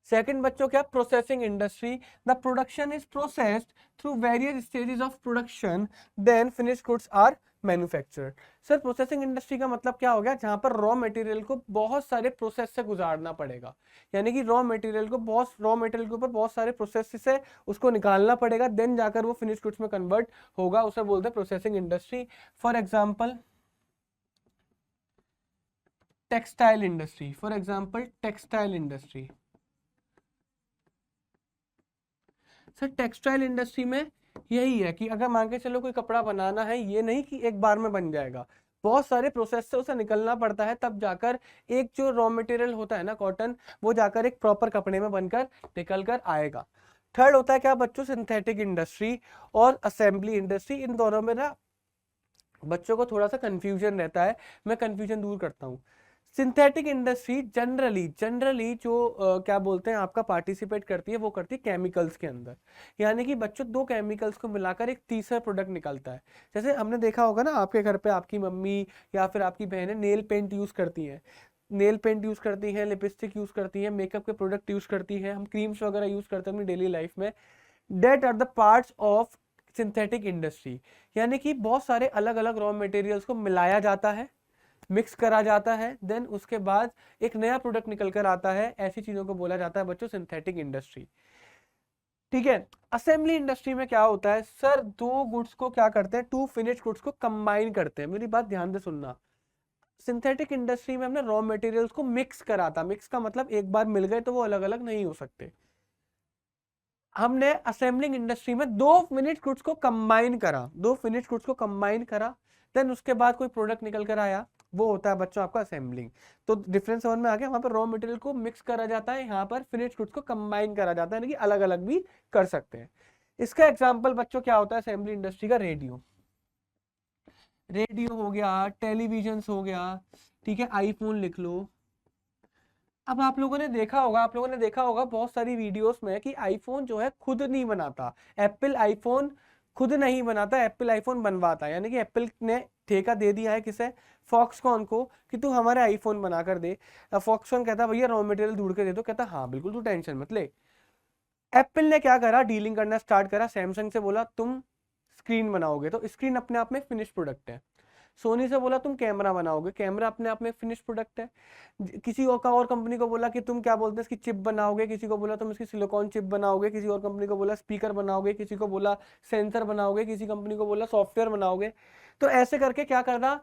सेकंड बच्चों क्या, processing industry. The production is processed through various stages of production, then finished goods are manufactured. Sir processing industry का मतलब क्या हो गया, जहां पर रॉ मटेरियल को बहुत सारे प्रोसेस से गुजारना पड़ेगा। यानी कि रॉ मटेरियल के ऊपर बहुत सारे प्रोसेस से उसको निकालना पड़ेगा, देन जाकर वो फिनिश गुड्स में कन्वर्ट होगा, उसे बोलते हैं processing industry. For example textile industry, for example textile industry. Sir textile industry में यही है कि अगर मान के चलो कोई कपड़ा बनाना है, ये नहीं कि एक बार में बन जाएगा, बहुत सारे प्रोसेस से उसे निकलना पड़ता है, तब जाकर एक जो रॉ मटेरियल होता है ना कॉटन, वो जाकर एक प्रॉपर कपड़े में बनकर निकल कर आएगा। थर्ड होता है क्या बच्चों, सिंथेटिक इंडस्ट्री और असेंबली इंडस्ट्री। इन दोनों में ना बच्चों को थोड़ा सा कंफ्यूजन रहता है, मैं कंफ्यूजन दूर करता हूँ। सिंथेटिक इंडस्ट्री जनरली जो क्या बोलते हैं आपका पार्टिसिपेट करती है, वो करती है केमिकल्स के अंदर। यानी कि बच्चों दो केमिकल्स को मिलाकर एक तीसरा प्रोडक्ट निकलता है। जैसे हमने देखा होगा ना, आपके घर पे आपकी मम्मी या फिर आपकी बहनें नेल पेंट यूज करती हैं, नेल पेंट यूज करती हैं, लिपस्टिक यूज करती हैं, मेकअप के प्रोडक्ट यूज करती हैं, हम क्रीम्स वगैरह यूज करते हैं अपनी डेली लाइफ में। That are the parts of synthetic industry. यानी कि बहुत सारे अलग अलग रॉ मटेरियल्स को मिलाया जाता है, मिक्स करा जाता है, देन उसके बाद एक नया प्रोडक्ट निकल कर आता है, ऐसी चीजों को बोला जाता है बच्चों सिंथेटिक इंडस्ट्री। ठीक है। असेंबली इंडस्ट्री में क्या होता है सर, दो गुड्स को क्या करते हैं, टू फिनिश गुड्स को कंबाइन करते हैं। मेरी बात ध्यान से सुनना, सिंथेटिक इंडस्ट्री में हमने रॉ मटेरियल्स को मिक्स करा था, मिक्स का मतलब एक बार मिल गए तो वो अलग अलग नहीं हो सकते। हमने असेंबलिंग इंडस्ट्री में दो फिनिश गुड्स को कंबाइन करा, देन उसके बाद कोई प्रोडक्ट निकल कर आया, वो होता है बच्चों आपका असेंबलिंग। तो डिफरेंस समझ में आ गया, वहां पर रॉ मटेरियल को मिक्स करा जाता है, यहाँ पर फिनिश गुड्स को कंबाइन करा जाता है, यानी कि अलग अलग भी कर सकते हैं। इसका एग्जाम्पल बच्चों क्या होता है असेंबली इंडस्ट्री का, रेडियो हो गया, टेलीविजन हो गया, ठीक है, आईफोन लिख लो। अब आप लोगों ने देखा होगा बहुत सारी वीडियोस में कि आईफोन जो है खुद नहीं बनाता, एप्पल आईफोन खुद नहीं बनाता, एप्पल आईफोन बनवाता है। यानी कि एप्पल ने ठेका दे दिया है किसे, फॉक्सकॉन को, कि तू हमारे आईफोन बना कर दे। फॉक्सकॉन कहता भैया रॉ मटेरियल ढूंढ के दे दो, कहता हाँ बिल्कुल तू टेंशन मत ले। एप्पल ने क्या करा, डीलिंग करना स्टार्ट करा, सैमसंग से बोला तुम स्क्रीन बनाओगे, तो स्क्रीन अपने आप में फिनिश प्रोडक्ट है। सोनी से बोला तुम कैमरा बनाओगे, कैमरा अपने आप में फिनिश प्रोडक्ट है। किसी और कंपनी को बोला कि तुम क्या बोलते हैं इसकी चिप बनाओगे, किसी को बोला तुम इसकी सिलिकॉन चिप बनाओगे, किसी और कंपनी को बोला स्पीकर बनाओगे, किसी को बोला सेंसर बनाओगे, किसी कंपनी को बोला सॉफ्टवेयर बनाओगे। तो ऐसे करके क्या करना,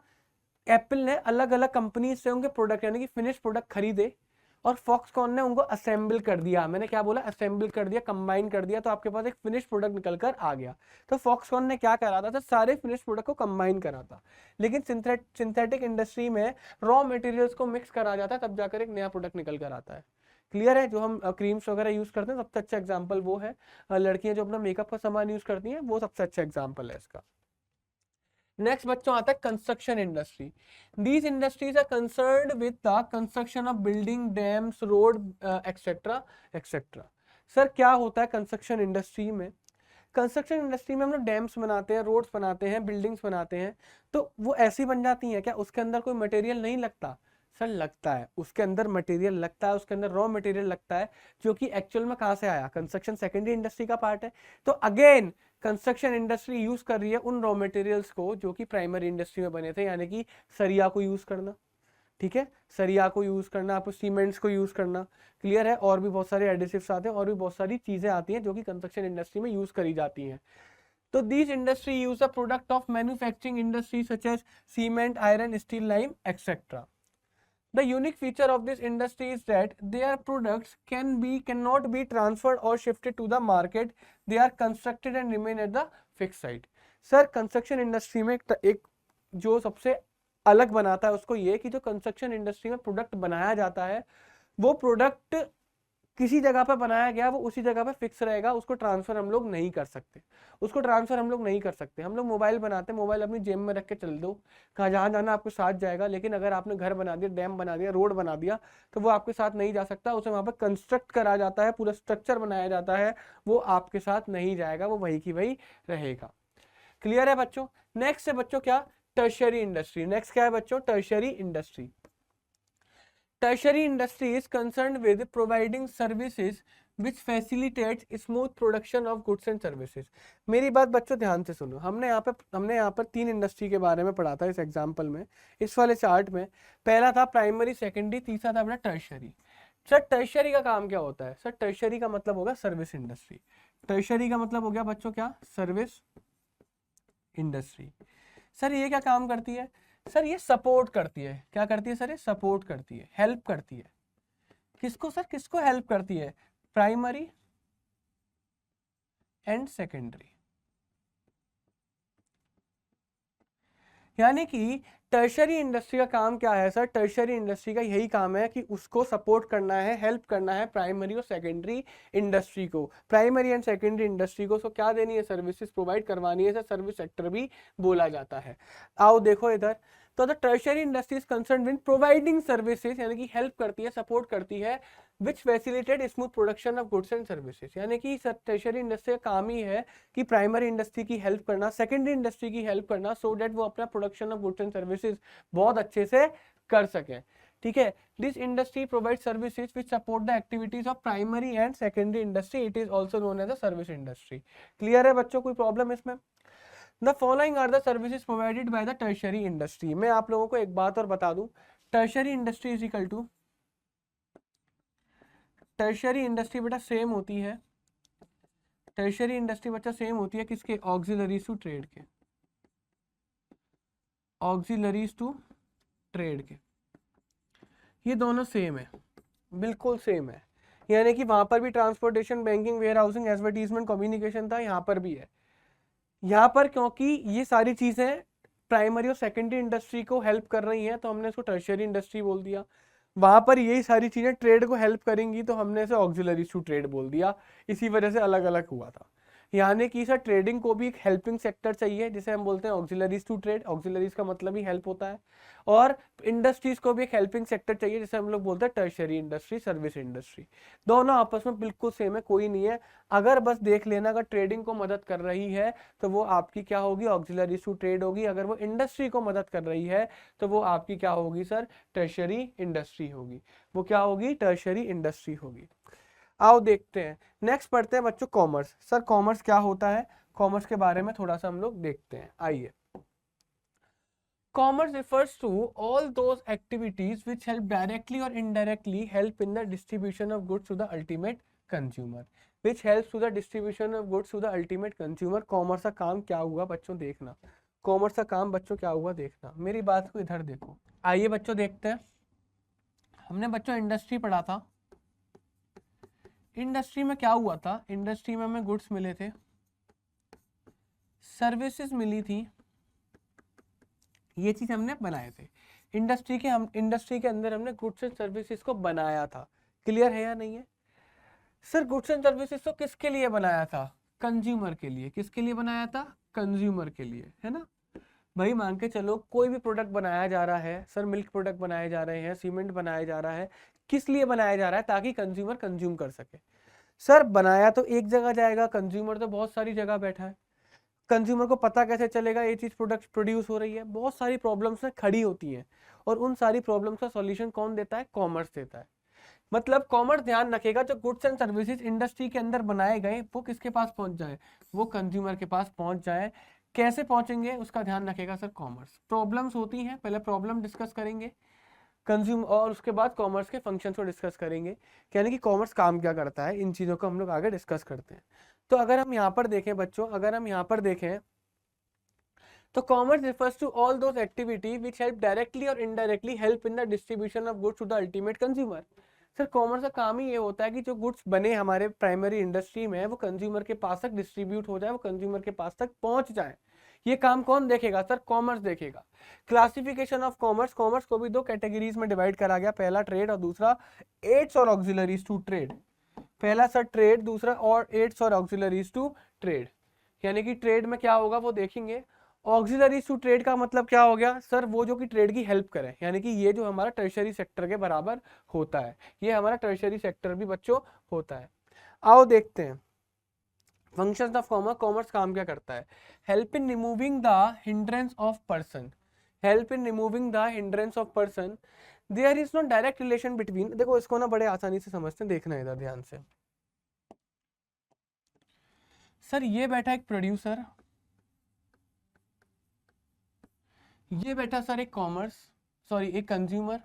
एप्पल ने अलग अलग कंपनी से उनके प्रोडक्ट यानी कि फिनिश प्रोडक्ट खरीदे, और फॉक्सकॉन ने उनको असेंबल कर दिया। मैंने क्या बोला, असेंबल कर दिया, कंबाइन कर दिया, तो आपके पास एक फिनिश प्रोडक्ट निकल कर आ गया। तो फॉक्सकॉन ने क्या करा था, सारे फिनिश प्रोडक्ट को कंबाइन करा था। लेकिन सिंथेटिक इंडस्ट्री में रॉ मटेरियल्स को मिक्स करा जाता है, तब जाकर एक नया प्रोडक्ट निकल कर आता है। क्लियर है? जो हम क्रीम्स वगैरह यूज करते हैं सबसे अच्छा एग्जाम्पल वो है। लड़कियां जो अपना मेकअप का सामान यूज करती हैं वो सबसे अच्छा एग्जाम्पल है इसका। नेक्स्ट बच्चों आता है construction industry. These industries are concerned with the construction of building, dams, road etcetera etcetera. Sir क्या होता है कंस्ट्रक्शन इंडस्ट्री में? कंस्ट्रक्शन इंडस्ट्री में हम लोग डैम्स बनाते हैं, रोड्स बनाते हैं, बिल्डिंग्स बनाते हैं, तो वो ऐसी बन जाती हैं क्या? उसके अंदर कोई मटेरियल नहीं लगता? सर लगता है, उसके अंदर मटेरियल लगता है, उसके अंदर रॉ मटेरियल लगता है, जो कि एक्चुअल में कहाँ से आया? कंस्ट्रक्शन सेकेंडरी इंडस्ट्री का पार्ट है। तो अगेन कंस्ट्रक्शन इंडस्ट्री यूज कर रही है उन रॉ मटेरियल्स को जो कि प्राइमरी इंडस्ट्री में बने थे, यानी कि सरिया को यूज करना, ठीक है, सरिया को यूज करना, आपको सीमेंट्स को यूज करना। क्लियर है? और भी बहुत सारे एडिसिव्स आते हैं, और भी बहुत सारी चीजें आती हैं जो कि कंस्ट्रक्शन इंडस्ट्री में यूज करी जाती हैं। तो this industry use a product of manufacturing industry such as cement, iron, steel, lime etcetera. The unique feature of this industry is that their products cannot be transferred or shifted to the market. They are constructed and remain at the fixed site. Sir construction industry में एक जो सबसे अलग बनाता है उसको ये कि जो कंस्ट्रक्शन इंडस्ट्री में प्रोडक्ट बनाया जाता है वो प्रोडक्ट किसी जगह पर बनाया गया वो उसी जगह पर फिक्स रहेगा, उसको ट्रांसफर हम लोग नहीं कर सकते। हम लोग मोबाइल बनाते हैं, मोबाइल अपनी जेब में रख के चल दो, कहाँ जहाँ जाना आपके साथ जाएगा, लेकिन अगर आपने घर बना दिया, डैम बना दिया, रोड बना दिया, तो वो आपके साथ नहीं जा सकता। उसे वहां पर कंस्ट्रक्ट करा जाता है, पूरा स्ट्रक्चर बनाया जाता है, वो आपके साथ नहीं जाएगा, वो वही की वही रहेगा। क्लियर है बच्चों? नेक्स्ट है बच्चों क्या? Tertiary industry. नेक्स्ट क्या है बच्चों? Tertiary industry. Tertiary industry is concerned with providing services which facilitates smooth production of goods and services. मेरी बात बच्चों ध्यान से सुनो। हमने यहाँ पर 3 इंडस्ट्री के बारे में पढ़ा था इस एग्जाम्पल में, इस वाले चार्ट में। पहला था प्राइमरी, सेकेंडरी, तीसरा था अपना टर्शियरी। सर टर्शियरी का काम क्या होता है? सर टर्शियरी का मतलब होगा सर्विस इंडस्ट्री। टर्शियरी का मतलब हो गया बच्चों क्या? Service industry. सर ये क्या काम करती है? सर ये सपोर्ट करती है। क्या करती है सर? ये सपोर्ट करती है, हेल्प करती है। किसको सर? किसको हेल्प करती है? Primary and secondary. यानी कि टर्शियरी इंडस्ट्री का काम क्या है सर? टर्शियरी इंडस्ट्री का यही काम है कि उसको सपोर्ट करना है, हेल्प करना है प्राइमरी और सेकेंडरी इंडस्ट्री को। प्राइमरी एंड सेकेंडरी इंडस्ट्री को क्या देनी है? सर्विसेज प्रोवाइड करवानी है, सर्विस सेक्टर भी बोला जाता है। आओ देखो इधर, तो the tertiary industry is concerned with providing services, यानी कि हेल्प करती है, सपोर्ट करती है, which facilitate smooth production of goods and services. यानी कि टर्शियरी इंडस्ट्री का काम ही है कि प्राइमरी इंडस्ट्री की हेल्प करना, सेकेंडरी इंडस्ट्री की हेल्प करना, सो दैट वो अपना production of goods and services बहुत अच्छे से कर सके। ठीक है? This industry provide services which support the activities of primary and secondary industry. It is also known as a service industry. Clear है बच्चों? कोई प्रॉब्लम इसमें? The following are the services provided by the tertiary industry. मैं आप लोगों को एक बात और बता दूं, tertiary industry is equal to, tertiary industry बेटा सेम होती है, tertiary industry बच्चा सेम होती है किसके? auxiliaries to trade के, auxiliaries to trade के। ये दोनों सेम है, बिल्कुल सेम है। यानी कि वहां पर भी transportation, banking, warehousing, advertisement, communication था, यहाँ पर भी है। यहाँ पर क्योंकि ये सारी चीजें प्राइमरी और सेकेंडरी इंडस्ट्री को हेल्प कर रही हैं, तो हमने इसको टर्शियरी इंडस्ट्री बोल दिया। वहां पर यही सारी चीजें ट्रेड को हेल्प करेंगी, तो हमने इसे ऑक्सिलरीज टू ट्रेड बोल दिया। इसी वजह से अलग अलग हुआ था। यानी कि सर ट्रेडिंग को भी एक हेल्पिंग सेक्टर चाहिए, जिसे हम बोलते हैं ऑक्सिलरीज टू ट्रेड। ऑक्सिलरीज का मतलब ही हेल्प होता है। और इंडस्ट्रीज को भी एक हेल्पिंग सेक्टर चाहिए, जिसे हम लोग बोलते हैं टर्शियरी इंडस्ट्री, सर्विस इंडस्ट्री। दोनों आपस में बिल्कुल सेम है, कोई नहीं है। अगर बस देख लेना, अगर ट्रेडिंग को मदद कर रही है तो वो आपकी क्या होगी? ऑक्सिलरीज टू ट्रेड होगी। अगर वो इंडस्ट्री को मदद कर रही है तो वो आपकी क्या होगी सर? टर्शियरी इंडस्ट्री होगी। वो क्या होगी? टर्शियरी इंडस्ट्री होगी। आओ देखते हैं, नेक्स्ट पढ़ते हैं बच्चों कॉमर्स। सर कॉमर्स क्या होता है? कॉमर्स के बारे में थोड़ा सा हम लोग देखते हैं, आइए। Commerce refers to all those activities which help directly or indirectly help in the distribution of goods to the ultimate consumer. Which helps to the distribution of goods to the ultimate consumer. Commerce का काम क्या हुआ बच्चों? देखना, commerce का काम बच्चों क्या हुआ देखना। मेरी बात को इधर देखो, आइए बच्चों देखते हैं। हमने बच्चों इंडस्ट्री पढ़ा था। इंडस्ट्री में क्या हुआ था, इंडस्ट्री में हमें गुड्स मिले थे, सर्विसेज मिली थी, ये चीज हमने बनाए थे इंडस्ट्री के अंदर हमने गुड्स एंड सर्विसेज को बनाया था। क्लियर है या नहीं है सर? गुड्स एंड सर्विसेज तो किसके लिए बनाया था? कंज्यूमर के लिए। किसके लिए बनाया था? कंज्यूमर के लिए, है ना भाई। मान के चलो कोई भी प्रोडक्ट बनाया जा रहा है सर, मिल्क प्रोडक्ट बनाए जा रहे हैं, सीमेंट बनाया जा रहा है, किस लिए बनाया जा रहा है? ताकि कंज्यूमर कंज्यूम कर सके। सर बनाया तो एक जगह जाएगा, कंज्यूमर तो बहुत सारी जगह बैठा है, कंज्यूमर को पता कैसे चलेगा ये चीज प्रोडक्ट प्रोड्यूस हो रही है? बहुत सारी प्रॉब्लम्स खड़ी होती हैं, और उन सारी प्रॉब्लम्स का सॉल्यूशन कौन देता है? कॉमर्स देता है। मतलब कॉमर्स ध्यान रखेगा, जो गुड्स एंड सर्विसेज इंडस्ट्री के अंदर बनाए गए वो किसके पास पहुंच जाए? वो कंज्यूमर के पास पहुंच जाए। कैसे पहुंचेंगे उसका ध्यान रखेगा सर कॉमर्स। प्रॉब्लम्स होती हैं, पहले प्रॉब्लम डिस्कस करेंगे कंज्यूम, और उसके बाद कॉमर्स के फंक्शंस को डिस्कस करेंगे, यानी कि कॉमर्स काम क्या करता है, इन चीज़ों को हम लोग आगे डिस्कस करते हैं। तो अगर हम यहाँ पर देखें बच्चों, अगर हम यहाँ पर देखें तो commerce refers to all those activity which help directly और indirectly help in the distribution of goods to the ultimate consumer. Sir commerce का काम ही ये होता है कि जो गुड्स बने हमारे प्राइमरी इंडस्ट्री में वो कंज्यूमर के पास तक डिस्ट्रीब्यूट हो जाए, वो कंज्यूमर के पास तक पहुंच जाए। ये काम कौन देखेगा सर? कॉमर्स देखेगा। क्लासिफिकेशन ऑफ कॉमर्स, कॉमर्स को भी दो कैटेगरीज में डिवाइड करा गया, पहला ट्रेड और दूसरा एड्स और ऑक्सिलरीज टू ट्रेड। पहला सर ट्रेड, दूसरा और एड्स और ऑक्सिलरीज टू ट्रेड। यानी कि ट्रेड में क्या होगा वो देखेंगे। ऑक्सिलरीज टू ट्रेड का मतलब क्या हो गया सर? वो जो कि ट्रेड की हेल्प करे, यानी कि ये जो हमारा टर्शरी सेक्टर के बराबर होता है, ये हमारा टर्शरी सेक्टर भी बच्चों होता है। आओ देखते हैं फंक्शंस ऑफ कॉमर्स। कॉमर्स काम क्या करता है? Help in removing the hindrance of person, help in removing the hindrance of person. There is no direct relation between, देखो इसको ना बड़े आसानी से समझते हैं, देखना इधर ध्यान से। सर ये बैठा एक प्रोड्यूसर, ये बैठा सर एक कॉमर्स, सॉरी एक कंज्यूमर।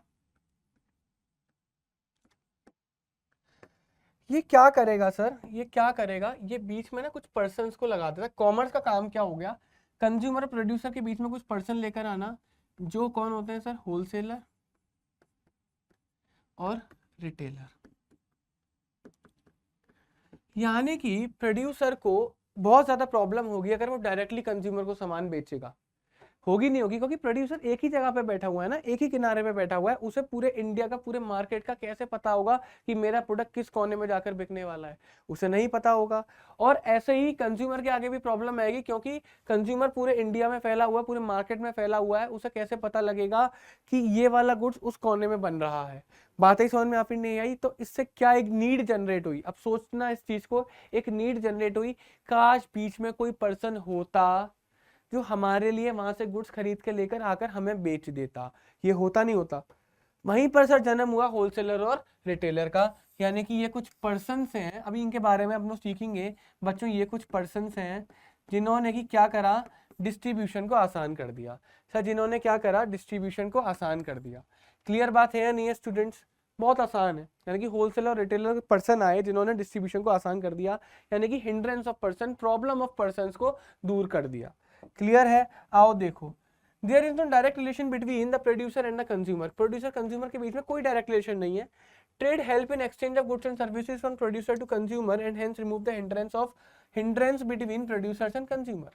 ये क्या करेगा सर? ये क्या करेगा? ये बीच में ना कुछ पर्सन्स को लगा देता है। कॉमर्स का काम क्या हो गया? कंज्यूमर और प्रोड्यूसर के बीच में कुछ पर्सन लेकर आना, जो कौन होते हैं सर? होलसेलर और रिटेलर। यानी कि प्रोड्यूसर को बहुत ज्यादा प्रॉब्लम होगी अगर वो डायरेक्टली कंज्यूमर को सामान बेचेगा। होगी नहीं होगी? क्योंकि प्रोड्यूसर एक ही जगह पे बैठा हुआ है ना, एक ही किनारे पे बैठा हुआ है, उसे पूरे इंडिया का, पूरे मार्केट का कैसे पता होगा कि मेरा प्रोडक्ट किस कोने में जाकर बिकने वाला है? उसे नहीं पता होगा। और ऐसे ही कंज्यूमर के आगे भी प्रॉब्लम आएगी, क्योंकि कंज्यूमर पूरे इंडिया में फैला हुआ है, पूरे मार्केट में फैला हुआ है, उसे कैसे पता लगेगा कि ये वाला गुड्स उस कोने में बन रहा है? बात ही समझ में आप नहीं आई? तो इससे क्या एक नीड जनरेट हुई। अब सोचना इस चीज को, एक नीड जनरेट हुई, काश बीच में कोई पर्सन होता जो हमारे लिए वहां से गुड्स खरीद के लेकर आकर हमें बेच देता। ये होता नहीं होता? वहीं पर सर जन्म हुआ होलसेलर और रिटेलर का। यानी कि ये कुछ पर्सन्स हैं, अभी इनके बारे में हम लोग सीखेंगे बच्चों। ये कुछ पर्सन्स हैं जिन्होंने कि क्या करा? डिस्ट्रीब्यूशन को आसान कर दिया। सर जिन्होंने क्या करा? डिस्ट्रीब्यूशन को आसान कर दिया। क्लियर बात है या नहीं है स्टूडेंट्स? बहुत आसान है। यानी कि होलसेलर और रिटेलर पर्सन आए जिन्होंने डिस्ट्रीब्यूशन को आसान कर दिया, यानी कि hindrance of person, problem of person को दूर कर दिया। क्लियर है? आओ देखो, there is no direct relation between the producer and the consumer. Producer consumer के बीच में कोई डायरेक्ट रिलेशन नहीं है। Trade help in exchange of goods and services from producer to consumer and hence remove the hindrance between producers and consumer.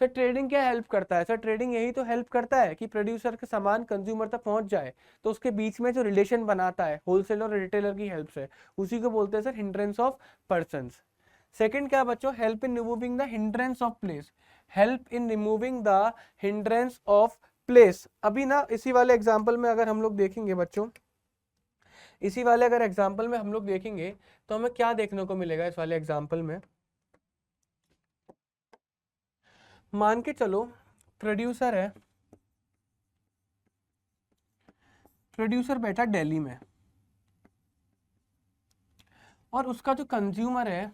Sir trading क्या help करता है? Sir trading यही तो हेल्प करता है कि प्रोड्यूसर का सामान कंज्यूमर तक पहुंच जाए। तो उसके बीच में जो रिलेशन बनाता है होलसेलर और रिटेलर की हेल्प से, उसी को बोलते हैं sir hindrance of persons. Second क्या बच्चों? Help in removing the hindrance of place, help in removing the hindrance of place. अभी ना इसी वाले एग्जाम्पल में अगर हम लोग देखेंगे बच्चों, इसी वाले अगर एग्जाम्पल में हम लोग देखेंगे तो हमें क्या देखने को मिलेगा इस वाले एग्जाम्पल में? मान के चलो प्रोड्यूसर है, प्रोड्यूसर बैठा दिल्ली में, और उसका जो कंज्यूमर है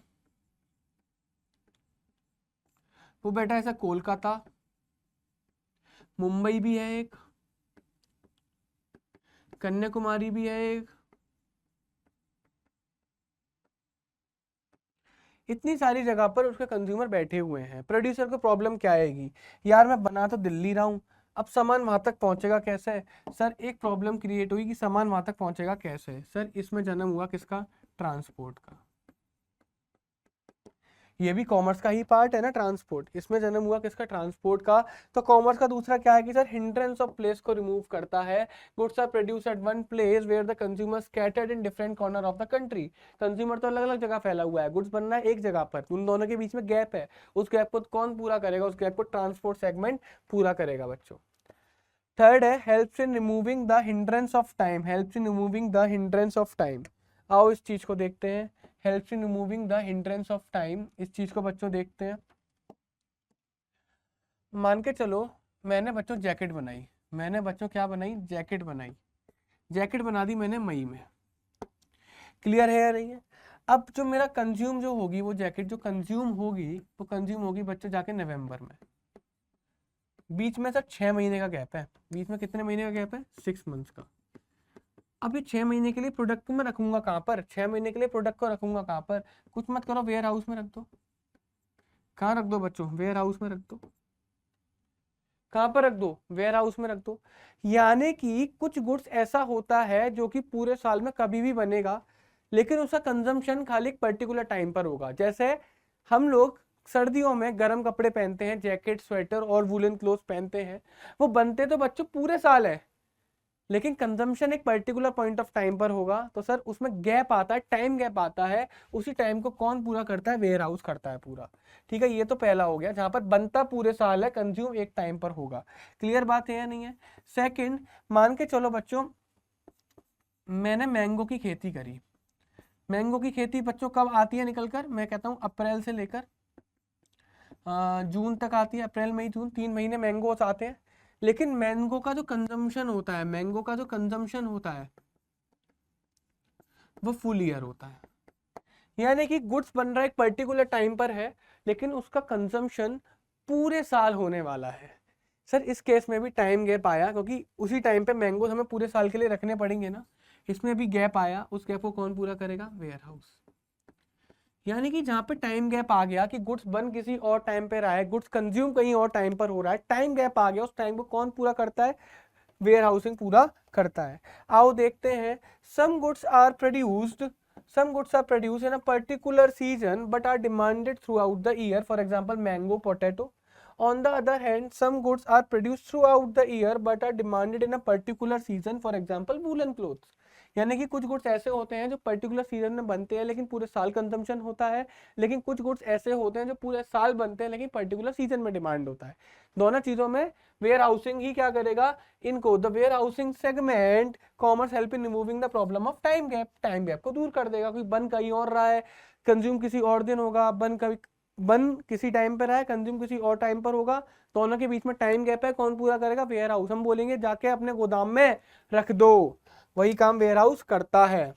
वो बैठा ऐसा कोलकाता, मुंबई भी है एक, कन्याकुमारी भी है एक, इतनी सारी जगह पर उसके कंज्यूमर बैठे हुए हैं। प्रोड्यूसर को प्रॉब्लम क्या आएगी? यार मैं बना तो दिल्ली रहा हूँ, अब सामान वहां तक पहुंचेगा कैसे? सर एक प्रॉब्लम क्रिएट हुई कि सामान वहां तक पहुंचेगा कैसे? सर इसमें जन्म हुआ किसका? ट्रांसपोर्ट का। ये भी कॉमर्स का ही पार्ट है ना, ट्रांसपोर्ट। इसमें जन्म हुआ किसका? ट्रांसपोर्ट का। तो कॉमर्स का दूसरा क्या है कि सर हिंड्रेंस ऑफ प्लेस को रिमूव करता है। Goods are produce at one place where the consumer scattered in different corner of the country. Consumer तो अलग अलग जगह फैला हुआ है, गुड्स बन रहा है एक जगह पर, उन दोनों के बीच में गैप है। उस गैप को कौन पूरा करेगा? उस गैप को ट्रांसपोर्ट सेगमेंट पूरा करेगा बच्चों। थर्ड है helps in removing the hindrance of time. Helps in removing the hindrance of time. आओ इस चीज को देखते हैं, helps in removing the hindrance of time. इस चीज को बच्चों देखते हैं। मान के चलो मैंने बच्चों जैकेट बनाई, मैंने बच्चों क्या बनाई? जैकेट बनाई। जैकेट बना दी मैंने मई में। क्लियर है या नहीं है? अब जो मेरा कंज्यूम जो होगी, वो जैकेट जो कंज्यूम होगी, वो कंज्यूम होगी बच्चों जाके नवंबर में। बीच में सर 6 महीने का गैप है। बीच में कितने महीने का गैप है? 6 मंथ्स का। अब ये 6 महीने के लिए प्रोडक्ट को मैं रखूंगा कहाँ पर? 6 महीने के लिए प्रोडक्ट को रखूंगा कहाँ पर? कुछ मत करो, वेयर हाउस में रख दो। कहाँ रख दो बच्चों? वेयर हाउस में रख दो। कहाँ पर रख दो? वेयर हाउस में रख दो। यानी कि कुछ गुड्स ऐसा होता है जो कि पूरे साल में कभी भी बनेगा, लेकिन उसका कंजम्पशन खाली एक पर्टिकुलर टाइम पर होगा। जैसे हम लोग सर्दियों में गर्म कपड़े पहनते हैं, जैकेट, स्वेटर और वुलन क्लोथ पहनते हैं, वो बनते तो बच्चों पूरे साल है, लेकिन कंजम्पशन एक पर्टिकुलर पॉइंट ऑफ टाइम पर होगा। तो सर उसमें गैप आता है, टाइम गैप आता है। उसी टाइम को कौन पूरा करता है? वेयर हाउस करता है पूरा। ठीक है, ये तो पहला हो गया, जहां पर बनता पूरे साल है, कंज्यूम एक टाइम पर होगा। क्लियर बात है या नहीं है? सेकंड, मान के चलो बच्चों मैंने मैंगो की खेती करी। मैंगो की खेती बच्चों कब आती है निकल कर? मैं कहता हूँ अप्रैल से लेकर जून तक आती है। अप्रैल मई जून 3 महीने मैंगोस आते हैं। लेकिन मैंगो का जो कंजम्पशन होता है, मैंगो का जो कंजम्पशन होता है वो फुल ईयर होता है। यानी कि गुड्स बन रहा है एक पर्टिकुलर टाइम पर है, लेकिन उसका कंजम्पशन पूरे साल होने वाला है। सर इस केस में भी टाइम गैप आया, क्योंकि उसी टाइम पे मैंगोज हमें पूरे साल के लिए रखने पड़ेंगे ना। इसमें भी गैप आया, उस गैप को कौन पूरा करेगा? Warehouse. यानी कि जहां पे टाइम गैप आ गया कि गुड्स बन किसी और टाइम पे रहा है, गुड्स कंज्यूम कहीं और टाइम पर हो रहा है, टाइम गैप आ गया, उस टाइम को कौन पूरा करता है? वेयर हाउसिंग पूरा करता है। आओ देखते हैं। Some goods are produced some goods are produced in a particular season but are demanded throughout the year, for example mango, potato. On the other hand, some goods are produced throughout the year but are demanded in a particular season, for example woolen clothes. यानी कि कुछ goods ऐसे होते हैं जो particular season में बनते हैं लेकिन पूरे साल कंजम्पशन होता है, लेकिन कुछ गुड्स ऐसे होते हैं जो पूरे साल बनते हैं लेकिन पर्टिकुलर सीजन में डिमांड होता है। दोनों चीजों में वेयर हाउसिंग ही क्या करेगा? इनको, the warehousing segment commerce help in removing the problem of time gap. Time gap को दूर कर देगा। कोई बन कहीं और रहा है, कंज्यूम किसी और दिन होगा, बन किसी टाइम पर है, कंज्यूम किसी और टाइम पर होगा, दोनों के बीच में टाइम गैप है, कौन पूरा करेगा? Warehouse. हम बोलेंगे जाके अपने गोदाम में रख दो, वही काम वेयर हाउस करता है।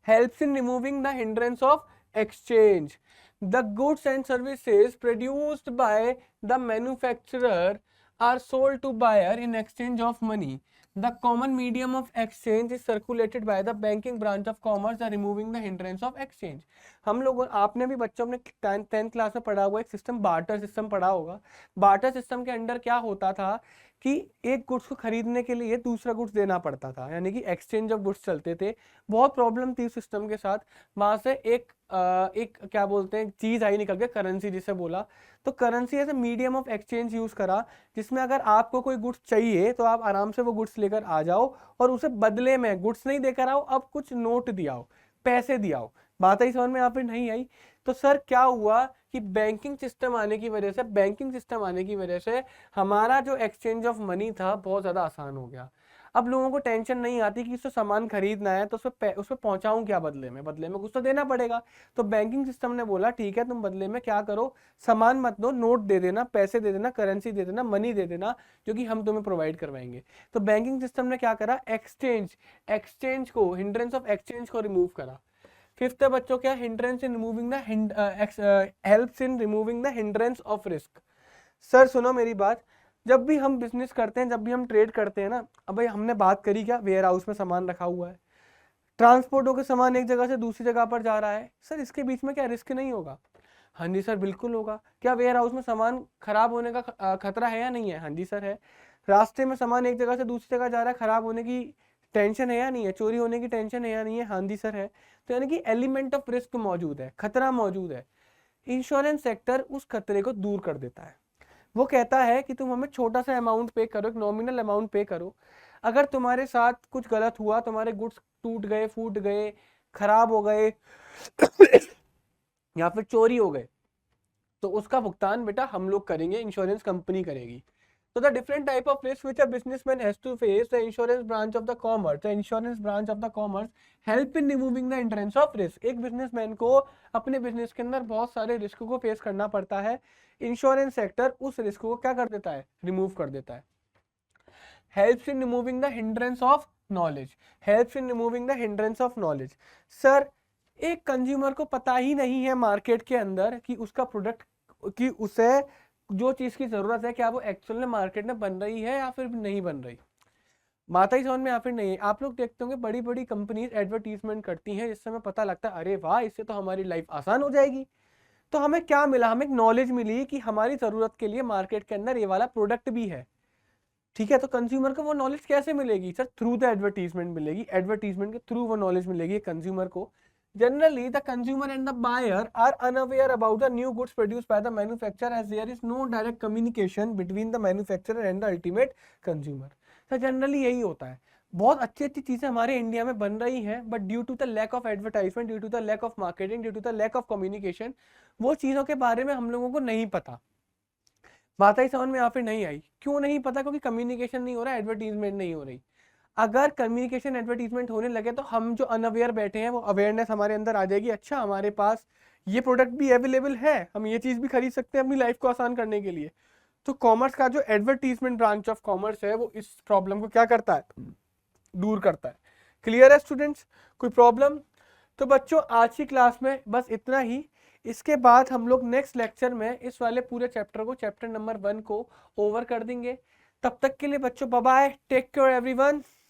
Helps in removing the hindrance of exchange. The goods and services produced by the manufacturer are sold to buyer in exchange of money. The common medium of exchange is circulated by the banking branch of commerce, removing the hindrance of exchange. हम लोग, आपने भी बच्चों ने 10th class में पढ़ा हुआ एक सिस्टम, बार्टर सिस्टम पढ़ा होगा। बार्टर सिस्टम के अंडर क्या होता था कि एक गुड्स को खरीदने के लिए दूसरा गुड्स देना पड़ता था, यानी कि एक्सचेंज ऑफ गुड्स चलते थे। बहुत प्रॉब्लम थी उस सिस्टम के साथ। वहां से एक क्या बोलते हैं चीज आई निकल के, करेंसी जिसे बोला। तो currency as a medium of exchange use करा, जिसमें अगर आपको कोई गुड्स चाहिए तो आप आराम से वो गुड्स लेकर आ जाओ और उसे बदले में गुड्स नहीं देकर आओ, अब कुछ नोट दियाओ, पैसे दियाओ। बात आई समझ में? यहाँ पे नहीं आई तो सर क्या हुआ कि बैंकिंग सिस्टम आने की वजह से हमारा जो एक्सचेंज ऑफ मनी था बहुत ज्यादा आसान हो गया। अब लोगों को टेंशन नहीं आती कि इससे सामान खरीदना है तो उसमें पहुंचाऊं क्या, बदले में कुछ तो देना पड़ेगा। तो बैंकिंग सिस्टम ने बोला ठीक है, तुम बदले में क्या करो, सामान मत दो, नोट दे देना, पैसे दे देना, करेंसी दे देना, मनी दे देना, जो कि हम तुम्हें प्रोवाइड करवाएंगे। तो बैंकिंग सिस्टम ने क्या करा? एक्सचेंज को, हिंड्रेंस ऑफ एक्सचेंज को रिमूव करा। फिफ्थ है बच्चों क्या? Hindrance in removing the helps in removing the hindrance of risk. Sir सुनो मेरी बात, जब भी हम बिजनेस करते हैं, जब भी हम ट्रेड करते हैं ना, अब भाई हमने बात करी क्या, वेयर हाउस में सामान रखा हुआ है, ट्रांसपोर्ट होकर सामान एक जगह से दूसरी जगह पर जा रहा है, सर इसके बीच में क्या रिस्क नहीं होगा? हाँ जी सर बिल्कुल होगा। क्या वेयर हाउस में सामान खराब होने का खतरा है या नहीं है? हाँ जी सर है। रास्ते में सामान एक जगह से दूसरी जगह जा रहा है, खराब होने की टेंशन है या नहीं है? चोरी होने की टेंशन है या नहीं है? हाँ जी सर है। तो यानी कि एलिमेंट ऑफ रिस्क मौजूद है, खतरा मौजूद है। इंश्योरेंस सेक्टर उस खतरे को दूर कर देता है। वो कहता है कि तुम हमें छोटा सा अमाउंट पे करो, एक नॉमिनल अमाउंट पे करो। अगर तुम्हारे साथ कुछ गलत हुआ, तुम्हारे गुड्स टूट गए, फूट गए, खराब हो गए या फिर चोरी हो गए, तो उसका भुगतान बेटा हम लोग करेंगे, इंश्योरेंस कंपनी करेगी। So the different type of risks which a businessman has to face, the insurance branch of the commerce, the insurance branch of the commerce help in removing the hindrance of risk। एक businessman को अपने business के अंदर बहुत सारे risk को face करना पड़ता है, इंश्योरेंस सेक्टर उस रिस्क को क्या कर देता है? रिमूव कर देता है। Helps in removing the hindrance of knowledge, helps in removing the hindrance of knowledge. Sir एक कंज्यूमर को पता ही नहीं है मार्केट के अंदर कि उसका प्रोडक्ट, कि उसे जो चीज की जरूरत है क्या वो एक्चुअल में मार्केट में बन रही है या फिर नहीं बन रही, बात ही समझ में या फिर नहीं। आप लोग देखते होंगे बड़ी बड़ी कंपनीज एडवर्टीजमेंट करती हैं, जिससे हमें पता लगता है अरे वाह इससे तो हमारी लाइफ आसान हो जाएगी। तो हमें क्या मिला? हमें एक नॉलेज मिली कि हमारी जरूरत के लिए मार्केट के अंदर ये वाला प्रोडक्ट भी है। ठीक है, तो कंज्यूमर को वो नॉलेज कैसे मिलेगी सर? थ्रू द एडवर्टीजमेंट मिलेगी, एडवर्टीजमेंट के थ्रू वो नॉलेज मिलेगी कंज्यूमर को। Generally, the consumer and the buyer are unaware about the new goods produced by the manufacturer, as there is no direct communication between the manufacturer and the ultimate consumer। तो generally यही होता है। बहुत अच्छी अच्छी चीजें हमारे इंडिया में बन रही हैं, but due to the lack of advertisement, due to the lack of marketing, due to the lack of communication, वो चीजों के बारे में हम लोगों को नहीं पता। बात ही समझ में या फिर नहीं आई? क्यों नहीं पता? क्योंकि कम्युनिकेशन नहीं हो रहा, एडवर्टीजमेंट नहीं हो रही। अगर कम्युनिकेशन एडवर्टीजमेंट होने लगे तो हम जो अनअवेयर बैठे हैं वो अवेयरनेस हमारे अंदर आ जाएगी। अच्छा हमारे पास ये प्रोडक्ट भी अवेलेबल है, हम ये चीज भी खरीद सकते हैं अपनी लाइफ को आसान करने के लिए। तो कॉमर्स का जो एडवर्टीजमेंट ब्रांच ऑफ कॉमर्स है वो इस प्रॉब्लम को क्या करता है? दूर करता है। क्लियर है स्टूडेंट्स? कोई प्रॉब्लम? तो बच्चों आज की क्लास में बस इतना ही। इसके बाद हम लोग नेक्स्ट लेक्चर में इस वाले पूरे चैप्टर को, चैप्टर नंबर 1 को ओवर कर देंगे। तब तक के लिए बच्चों bye bye, take care everyone.